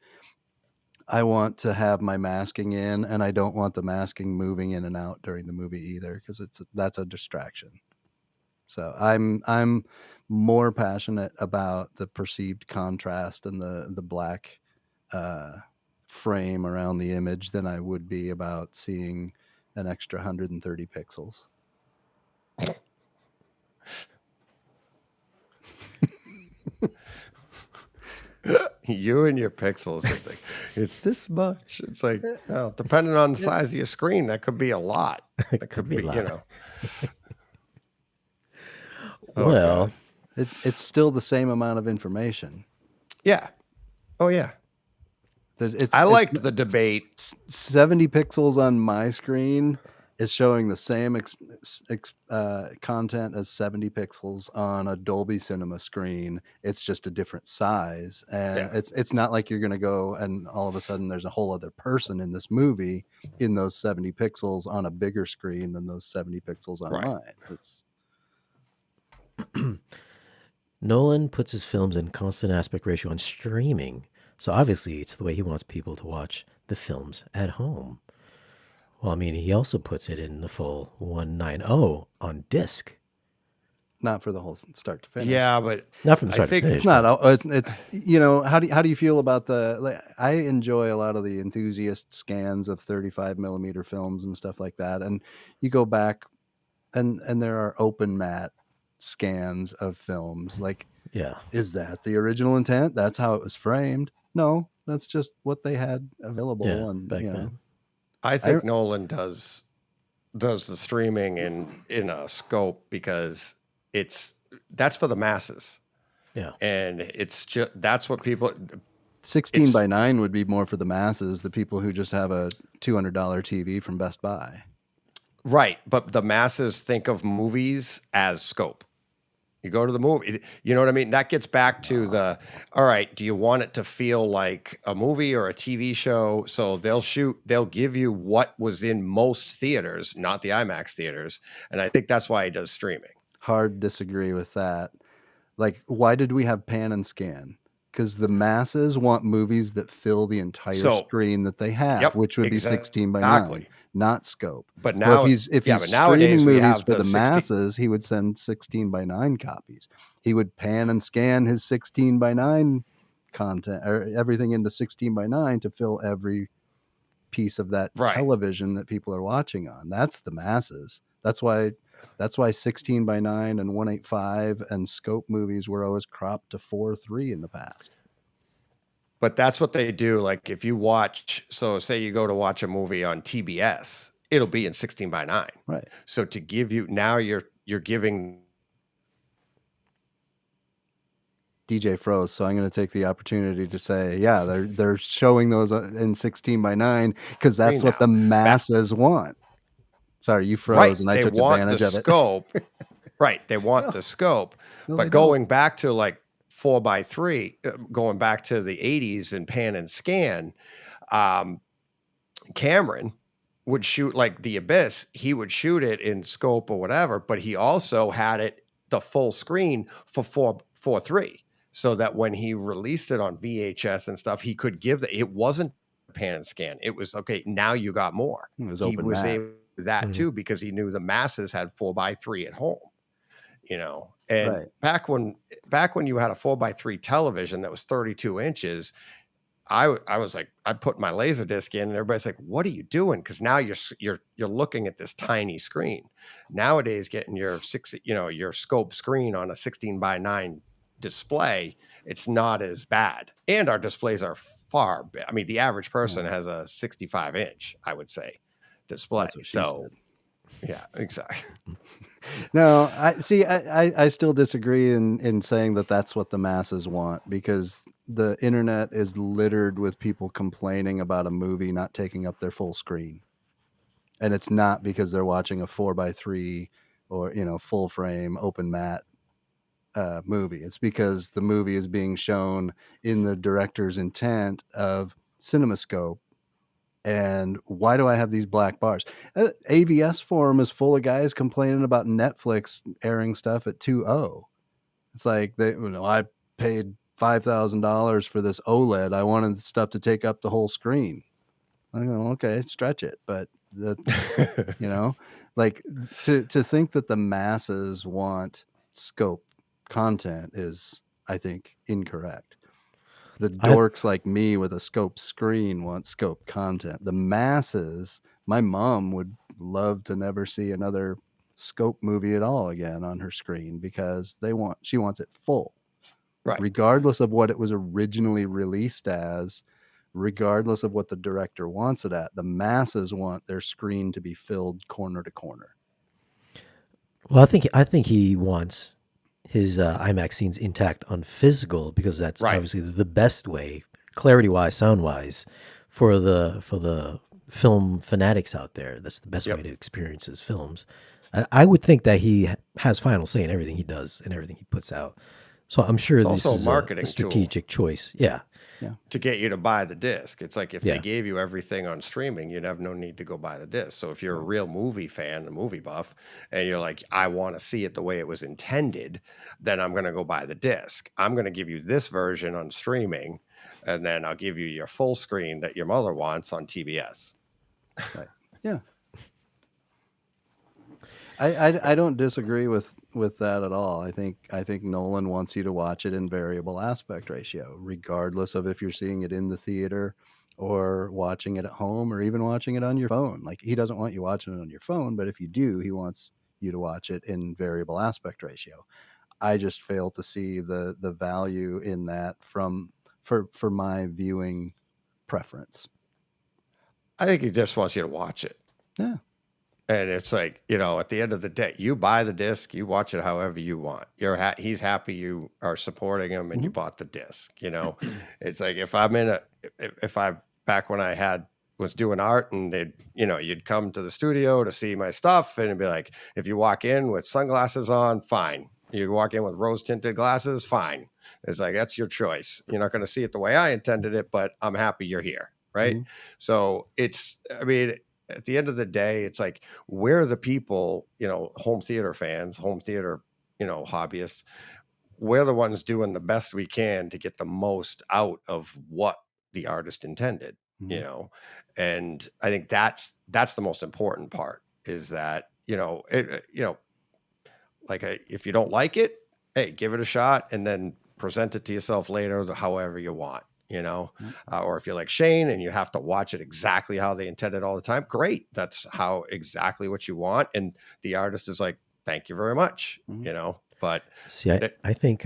I want to have my masking in, and I don't want the masking moving in and out during the movie either, because that's a distraction. So I'm more passionate about the perceived contrast and the black frame around the image than I would be about seeing an extra 130 pixels. You and your pixels, it's this much. It's like, well, depending on the size of your screen, that could be a lot. That could be, a lot. Oh, Well, God. It's still the same amount of information. Yeah. Oh, yeah. I liked the debate. 70 pixels on my screen is showing the same content as 70 pixels on a Dolby Cinema screen. It's just a different size, and it's not like you're going to go and all of a sudden there's a whole other person in this movie in those 70 pixels on a bigger screen than those 70 pixels on mine. It's Nolan puts his films in constant aspect ratio on streaming, so obviously it's the way he wants people to watch the films at home. Well, I mean, he also puts it in the full 190 on disc. not for the whole start to finish. Yeah, but Not from the I start to think finish. It's not. It's how do you feel about the? Like, I enjoy a lot of the enthusiast scans of 35 millimeter films and stuff like that. And you go back, and there are open matte scans of films. Like, Yeah. is that the original intent? That's how it was framed. No, that's just what they had available. Yeah, And back then. I think Nolan does the streaming in a scope because that's for the masses. Yeah. And it's just that's what people 16:9 would be more for the masses, the people who just have a $200 TV from Best Buy. Right, but the masses think of movies as scope. You go to the movie, you know what I mean? That gets back to all right, do you want it to feel like a movie or a TV show? So they'll give you what was in most theaters, not the IMAX theaters. And I think that's why he does streaming. Hard disagree with that. Like, why did we have pan and scan? Because the masses want movies that fill the entire screen that they have, which would be 16:9, not scope. But now, so if he's streaming movies for the masses, he would send 16:9 copies. He would pan and scan his 16:9 content or everything into 16:9 to fill every piece of that television that people are watching on. That's the masses. That's why 16:9 and 185 and scope movies were always cropped to 4:3 in the past. But that's what they do. Like if you watch, so say you go to watch a movie on TBS, it'll be in 16:9. Right. So to give you now, you're giving. DJ froze, so I'm going to take the opportunity to say, yeah, they're showing those in 16:9 because that's what the masses want. Sorry, you froze, and I took advantage of it. Scope. Right, they want the scope. But going back to like 4:3, going back to the 80s and pan and scan, Cameron would shoot like The Abyss. He would shoot it in scope or whatever, but he also had it the full screen for 4:3. So that when he released it on VHS and stuff, he could give it wasn't pan and scan. It was okay. Now you got more. It was he was able to do that too because he knew the masses had 4:3 at home. And back when you had a 4:3 television that was 32 inches, I was like, I put my laser disc in, and everybody's like, "What are you doing?" Because now you're looking at this tiny screen. Nowadays, getting your your scope screen on a 16:9 display, it's not as bad. And our displays are I mean, the average person has a 65-inch, I would say, display. That's what she So said. yeah, exactly. No, I see. I still disagree in saying that that's what the masses want, because the internet is littered with people complaining about a movie not taking up their full screen, and it's not because they're watching a 4:3 or full frame open matte movie. It's because the movie is being shown in the director's intent of CinemaScope. And why do I have these black bars? AVS forum is full of guys complaining about Netflix airing stuff at 2.0. It's like I paid $5,000 for this OLED. I wanted stuff to take up the whole screen. I go, okay, stretch it, but like to think that the masses want scope content is, I think, incorrect. The I dorks like me with a scope screen want scope content. The masses, my mom would love to never see another scope movie at all again on her screen, because she wants it full, Right. regardless of what it was originally released as, regardless of what the director wants it at. The masses want their screen to be filled corner to corner. Well, I think he wants his IMAX scenes intact on physical, because that's Right. obviously the best way, clarity wise, sound wise, for the film fanatics out there. That's the best Yep. way to experience his films. I would think that he has final say in everything he does and everything he puts out. So I'm sure It's this also a is marketing a tool strategic choice. Yeah, to get you to buy the disc. It's like if they yeah. gave you everything on streaming, you'd have no need to go buy the disc. So if you're a real movie fan, a movie buff, and you're like, I want to see it the way it was intended, then I'm going to go buy the disc. I'm going to give you this version on streaming, and then I'll give you your full screen that your mother wants on TBS. Right. Yeah. I don't disagree with that at all. I think Nolan wants you to watch it in variable aspect ratio, regardless of if you're seeing it in the theater or watching it at home or even watching it on your phone. Like, he doesn't want you watching it on your phone, but if you do, he wants you to watch it in variable aspect ratio. I just fail to see the value in that for my viewing preference. I think he just wants you to watch it. Yeah. And it's like, at the end of the day, you buy the disc, you watch it however you want. He's happy you are supporting him, and you bought the disc. It's like, if I back when I was doing art, and you'd come to the studio to see my stuff, and it'd be like, if you walk in with sunglasses on, fine. You walk in with rose tinted glasses, fine. It's like, that's your choice. You're not going to see it the way I intended it, but I'm happy you're here. Right. So I mean, at the end of the day, it's like, we're the people, home theater fans, home theater, hobbyists. We're the ones doing the best we can to get the most out of what the artist intended, and I think that's the most important part, is that, if you don't like it, hey, give it a shot, and then present it to yourself later, however you want. Or if you're like Shane and you have to watch it exactly how they intended all the time, great. That's how exactly what you want. And the artist is like, thank you very much, but See, I think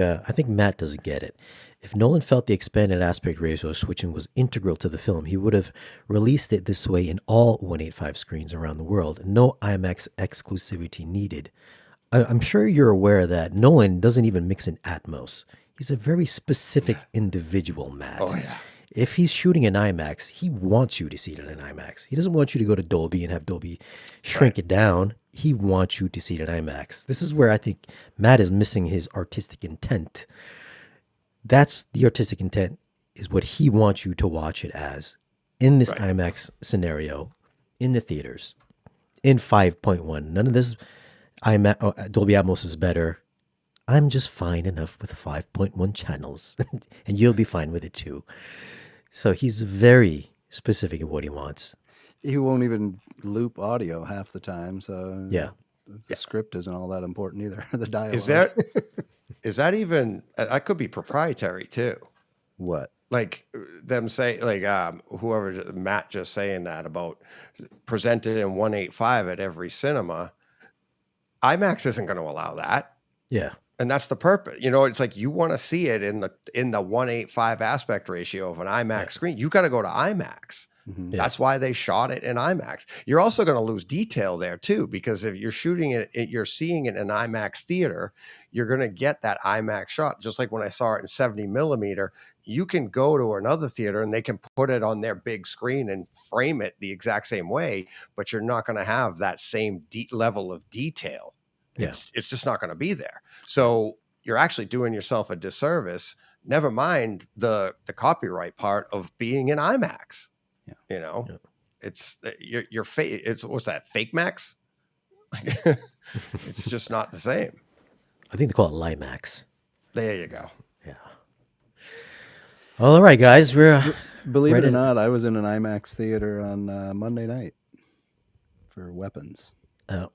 Matt doesn't get it. If Nolan felt the expanded aspect ratio switching was integral to the film, he would have released it this way in all 185 screens around the world. No IMAX exclusivity needed. I'm sure you're aware that Nolan doesn't even mix in Atmos. He's a very specific individual, Matt. Oh, yeah. If he's shooting in IMAX, he wants you to see it in IMAX. He doesn't want you to go to Dolby and have Dolby shrink it down. He wants you to see it in IMAX. This is where I think Matt is missing his artistic intent. That's the artistic intent, is what he wants you to watch it as in this IMAX scenario, in the theaters, in 5.1. None of this Dolby Atmos is better. I'm just fine enough with 5.1 channels, and you'll be fine with it too. So he's very specific in what he wants. He won't even loop audio half the time, so Yeah. the script isn't all that important either. The dialogue. Is that even, that could be proprietary too. What? like them say, like whoever Matt just saying that about presented in 185 at every cinema. IMAX isn't going to allow that. Yeah. And that's the purpose. You know, it's like you want to see it in the 185 aspect ratio of an IMAX screen. You got to go to IMAX. Mhm. Yeah. That's why they shot it in IMAX. You're also going to lose detail there too, because if you're shooting it, you're seeing it in an IMAX theater, you're going to get that IMAX shot. Just like when I saw it in 70 millimeter, you can go to another theater and they can put it on their big screen and frame it the exact same way, but you're not going to have that same level of detail. Yeah. It's just not going to be there. So you're actually doing yourself a disservice. Never mind the copyright part of being in IMAX. Yeah. You know, Yeah. it's your fake. It's what's that? Fake Max? It's just not the same. I think they call it Limax. There you go. Yeah. All right, guys. We're Believe right it or in- not, I was in an IMAX theater on Monday night for Weapons.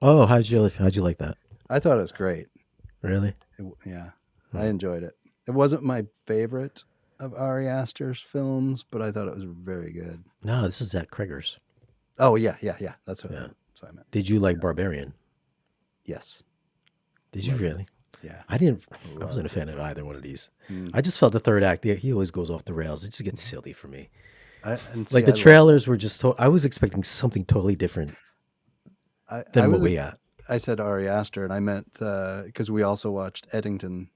oh, how'd you like that? I thought it was great. Really? I enjoyed it. It wasn't my favorite of Ari Aster's films, but I thought it was very good. No, this is Zach Kreger's. Oh yeah. That's what, Yeah. that's what I meant. Did you like Barbarian? Yes. Did you really? Yeah. I wasn't a fan of either one of these. Mm. I just felt the third act, he always goes off the rails. It just gets silly for me. The The trailers were just, I was expecting something totally different than what we got. I said Ari Aster, and I meant because we also watched Eddington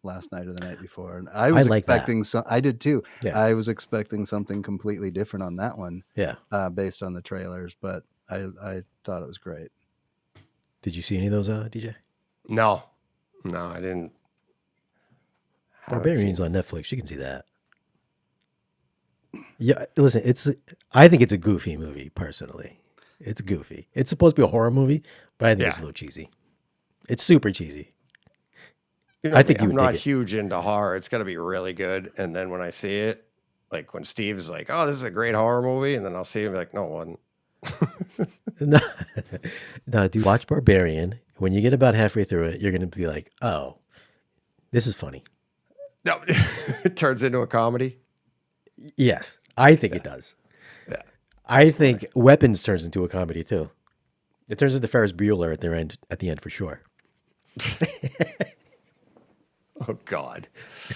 last night or the night before, and I was like that. expecting I did too. Yeah. I was expecting something completely different on that one, Yeah. based on the trailers, but I thought it was great. Did you see any of those, DJ? No, I didn't. Barbarian's on Netflix. You can see that. Yeah, listen, I think it's a goofy movie, personally. It's goofy. It's supposed to be a horror movie, but I think it's a little cheesy. It's super cheesy. You know, I think I'm you would not dig it. huge into horror. It's got to be really good. And then when I see it, like when Steve's like, "Oh, this is a great horror movie," and then I'll see him like, "No, it wasn't." No, dude, watch Barbarian. When you get about halfway through it, you're going to be like, oh, this is funny. No, it turns into a comedy. Yes, I think it does. Yeah. I think Weapons turns into a comedy too. It turns into Ferris Bueller at the end for sure. Oh God,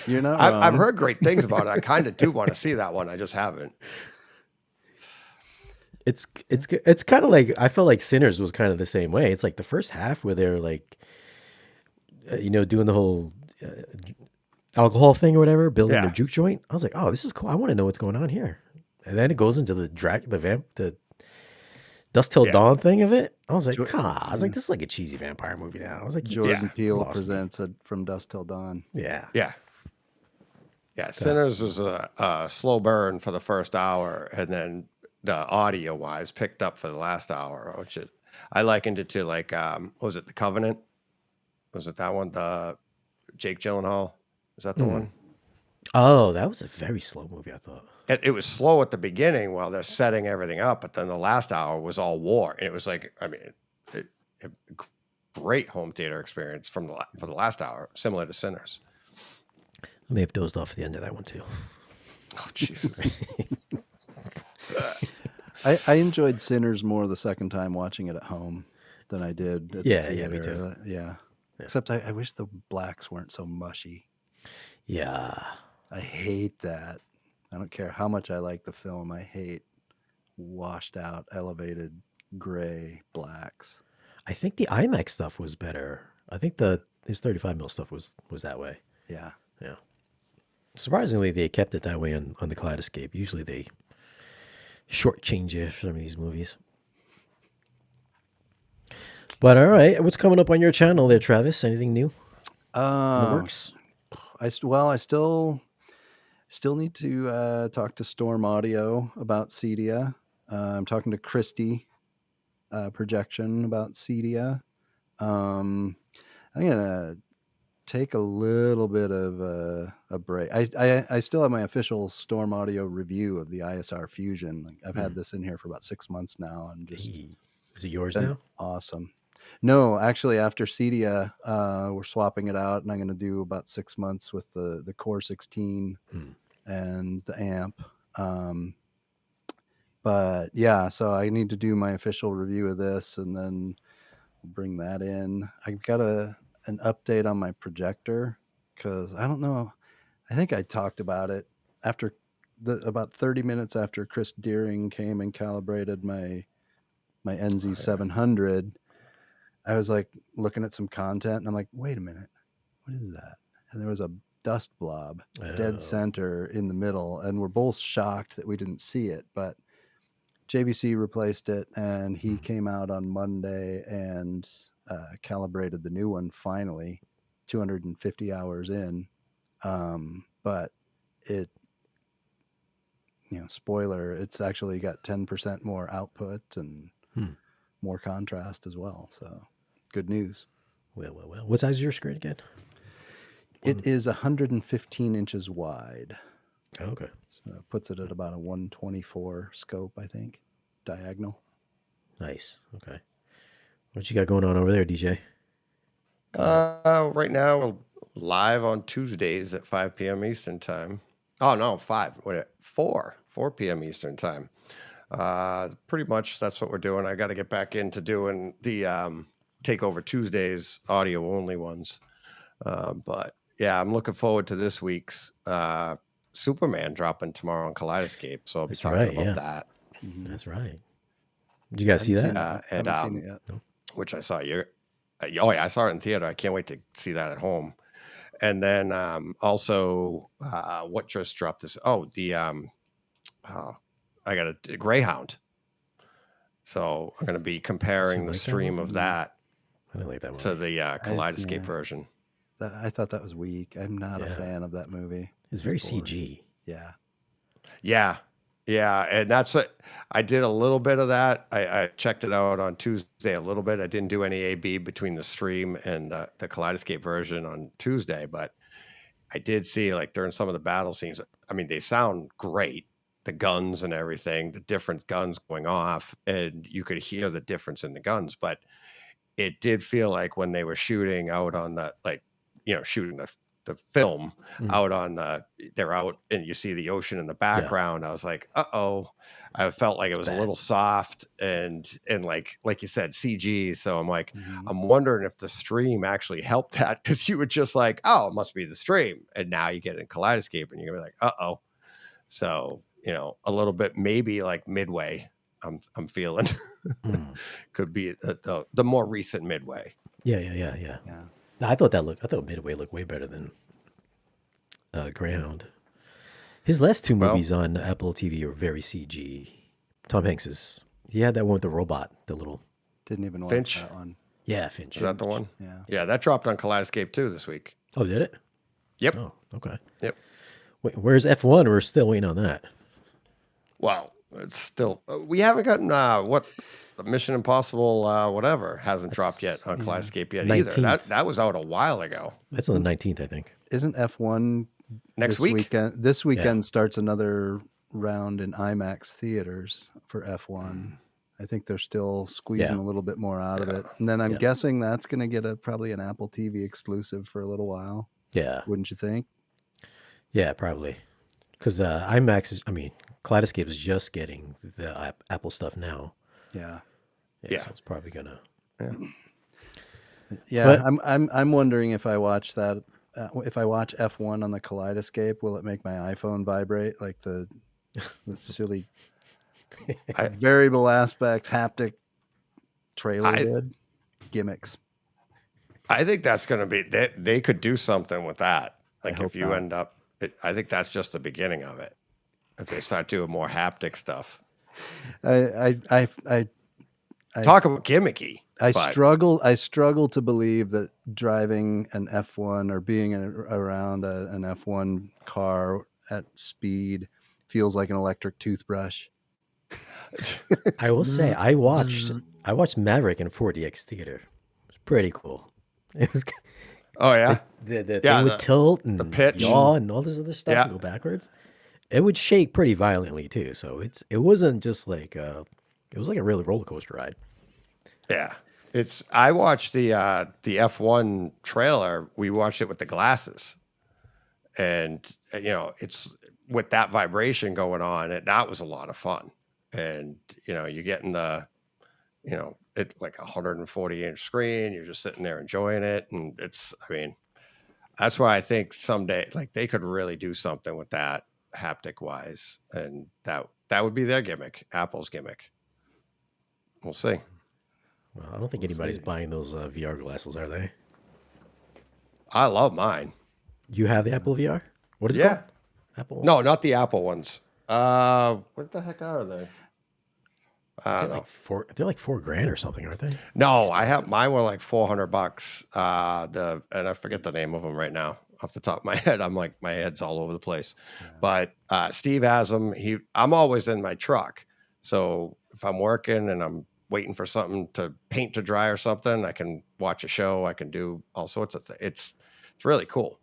You're not I've wrong. heard great things about it. I kind of do want to see that one. I just haven't. It's kind of like, I felt like Sinners was kind of the same way. It's like the first half where they're like, doing the whole alcohol thing or whatever, building their juke joint. I was like, oh, this is cool. I want to know what's going on here. And then it goes into the Dusk Till Dawn thing of it. I was like, I was like, this is like a cheesy vampire movie now. I was like, Jordan Peele presents From Dusk Till Dawn. Yeah. Sinners was a slow burn for the first hour, and then the audio wise picked up for the last hour, which I likened it to like, what was it, The Covenant? Was it that one? The Jake Gyllenhaal? Is that the one? Oh, that was a very slow movie, I thought. It was slow at the beginning while they're setting everything up, but then the last hour was all war, and it was like, I mean, a great home theater experience for the last hour, similar to Sinners. I may have dozed off at the end of that one too. Oh Jesus! I enjoyed Sinners more the second time watching it at home than I did at the theater. Me too. Yeah. Except I wish the blacks weren't so mushy. Yeah. I hate that. I don't care how much I like the film. I hate washed out, elevated gray blacks. I think the IMAX stuff was better. I think his 35mm stuff was that way. Yeah. Yeah. Surprisingly, they kept it that way on the Kaleidoscape. Usually they shortchange you for some of these movies. But all right, what's coming up on your channel there, Travis? Anything new in the works? I still need to talk to Storm Audio about Cedia. I'm talking to Christy Projection about Cedia. I'm gonna take a little bit of a break. I still have my official Storm Audio review of the ISR Fusion. Like, I've had this in here for about 6 months now, and just Is it yours now? awesome. No, actually, after Cedia, we're swapping it out, and I'm going to do about 6 months with the Core 16, and the amp. But yeah, so I need to do my official review of this and then bring that in. I've got an update on my projector because I don't know. I think I talked about it after about 30 minutes after Chris Deering came and calibrated my NZ 700. I was like looking at some content and I'm like, wait a minute, what is that? And there was a dust blob dead center in the middle, and we're both shocked that we didn't see it. But JVC replaced it, and he came out on Monday and calibrated the new one finally, 250 hours in. But it, spoiler, it's actually got 10% more output and more contrast as well. So good news. Well. What size is your screen again? It is 115 inches wide. Okay. So it puts it at about a 124 scope, I think, diagonal. Nice. Okay. What you got going on over there, DJ? Right now, we're live on Tuesdays at 5 p.m. Eastern time. Oh, no, 4 p.m. Eastern time. Pretty much that's what we're doing. I got to get back into doing the Takeover Tuesdays audio only ones. But yeah, I'm looking forward to this week's Superman dropping tomorrow on Kaleidoscape. So I'll be talking about that. Mm-hmm. That's right. Did you guys see that? Haven't seen it yet. No? Which I saw you. Oh yeah, I saw it in theater. I can't wait to see that at home. And then also, what just dropped this? Oh, the I got a Greyhound. So I'm going to be comparing the stream of that I didn't like that one. to the Kaleidoscape version. I thought that was weak. I'm not a fan of that movie. It's very CG. Yeah. Yeah, and that's what I did a little bit of that. I checked it out on Tuesday a little bit. I didn't do any A/B between the stream and the Kaleidoscape version on Tuesday, but I did see like during some of the battle scenes. I mean, they sound great. The guns and everything, the different guns going off, and you could hear the difference in the guns. But it did feel like when they were shooting out on the shooting the film out on they're out and you see the ocean in the background. I was like, I felt like it was a little soft and like you said, CG. So I'm like, I'm wondering if the stream actually helped that, because you were just like, oh, it must be the stream, and now you get in Kaleidoscape and you're gonna be like, so a little bit, maybe like Midway. I'm feeling could be the more recent Midway. Yeah. I thought Midway looked way better than Greyhound. His last two movies on Apple TV are very CG. Tom Hanks's. He had that one with the robot, the little. Didn't even watch Finch? that one. Yeah, Finch. Is that the one? Yeah, that dropped on Kaleidoscape too this week. Oh, did it? Yep. Oh, okay. Yep. Wait, where's F1? We're still waiting on that. Well, it's still we haven't gotten the Mission Impossible whatever hasn't dropped yet on Kaleidoscape yet 19th. either. That was out a while ago. That's on the 19th, I think. Isn't F1 next week? This weekend starts another round in IMAX theaters for F1. I think they're still squeezing a little bit more out of it. And then I'm guessing that's going to get probably an Apple TV exclusive for a little while. Yeah. Wouldn't you think? Yeah, probably. Because Kaleidoscape is just getting the Apple stuff now. Yeah. So it's probably gonna. Yeah, but, I'm wondering if I watch that. If I watch F1 on the Kaleidoscape, will it make my iPhone vibrate like the silly variable aspect haptic trailer did? Gimmicks. I think that's going to be. They could do something with that. Like if you end up, I think that's just the beginning of it. If they start doing more haptic stuff. I talk about gimmicky. I struggle to believe that driving an F1 or being around an F1 car at speed feels like an electric toothbrush. I will say I watched Maverick in 4DX theater. It was pretty cool. It was. Oh yeah, the thing would tilt and the pitch, yaw and all this other stuff and go backwards. It would shake pretty violently too. So it wasn't just like it was like a really roller coaster ride. Yeah. I watched the F1 trailer. We watched it with the glasses, and with that vibration going on, that was a lot of fun. And, you're getting it like a 140-inch screen. You're just sitting there enjoying it. And that's why I think someday, like, they could really do something with that haptic wise. And that would be their gimmick, Apple's gimmick. We'll see. Well, I don't think anybody's buying those VR glasses, are they? I love mine. You have the Apple VR? What is it called? Apple? No, not the Apple ones. What the heck are they? I don't know. They're like $4,000 or something, aren't they? No, I have mine were like $400. And I forget the name of them right now off the top of my head. I'm like, my head's all over the place. Yeah. But Steve has them. I'm always in my truck, so if I'm working and I'm waiting for something to paint to dry or something, I can watch a show. I can do all sorts of things. It's really cool.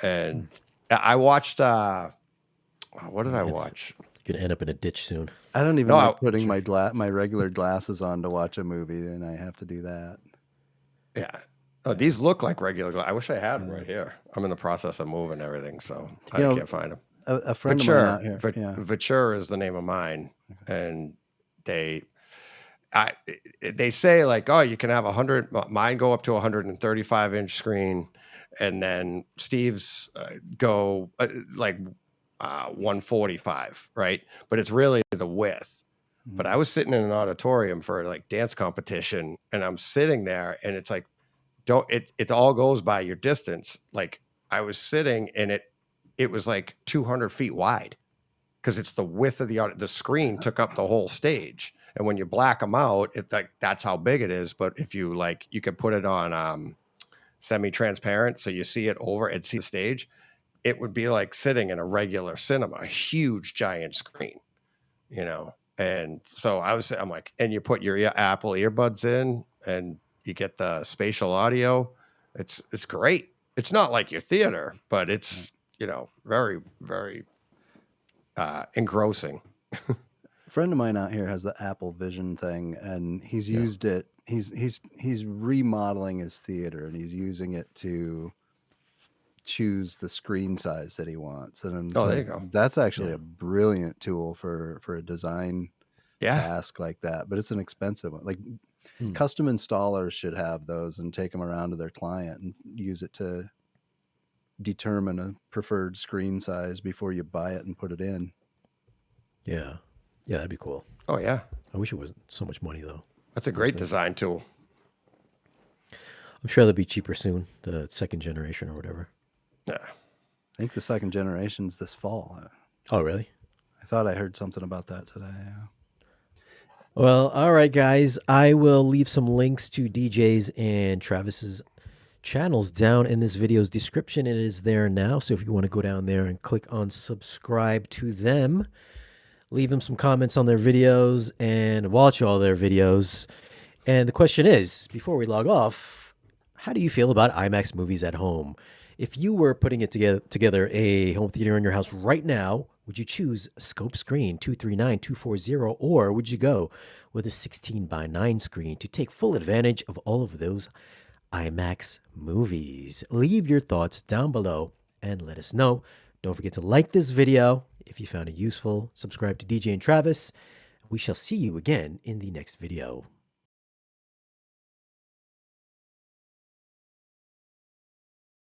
And I watched. What did I watch? You're gonna end up in a ditch soon. I don't even like putting my regular glasses on to watch a movie, and I have to do that. Yeah. Oh, these look like regular glasses. I wish I had them right here. I'm in the process of moving everything, so I can't find them. A friend of mine out here. Ventura is the name of mine, and they say like, oh, you can have 100. Mine go up to 135-inch screen, and then Steve's go like 145, right? But it's really the width. Mm-hmm. But I was sitting in an auditorium for like dance competition, and I'm sitting there, and it's like, it all goes by your distance. Like I was sitting, and it was like 200 feet wide, because it's the width of the screen took up the whole stage. And when you black them out, that's how big it is. But if you you could put it on semi-transparent, so you see it over and see the stage. It would be like sitting in a regular cinema, a huge giant screen, And so I'm like, and you put your Apple earbuds in, and you get the spatial audio. It's great. It's not like your theater, but it's very, very engrossing. A friend of mine out here has the Apple Vision thing, and he's used it. He's remodeling his theater, and he's using it to choose the screen size that he wants. And there you go. That's actually a brilliant tool for a design task like that. But it's an expensive one. Like custom installers should have those and take them around to their client and use it to determine a preferred screen size before you buy it and put it in. Yeah, that'd be cool. Oh yeah, I wish it wasn't so much money though. That's a great design tool. I'm sure they'll be cheaper soon, the second generation or whatever. Yeah, I think the second generation's this fall. Oh really? I thought I heard something about that today. Yeah. Well, all right, guys. I will leave some links to DJ's and Travis's channels down in this video's description. It is there now. So if you want to go down there and click on subscribe to them, leave them some comments on their videos and watch all their videos. And the question is, before we log off, how do you feel about IMAX movies at home? If you were putting it together a home theater in your house right now, would you choose a scope screen 239-240, or would you go with a 16:9 screen to take full advantage of all of those IMAX movies? Leave your thoughts down below and let us know. Don't forget to like this video if you found it useful. Subscribe to DJ and Travis. We shall see you again in the next video.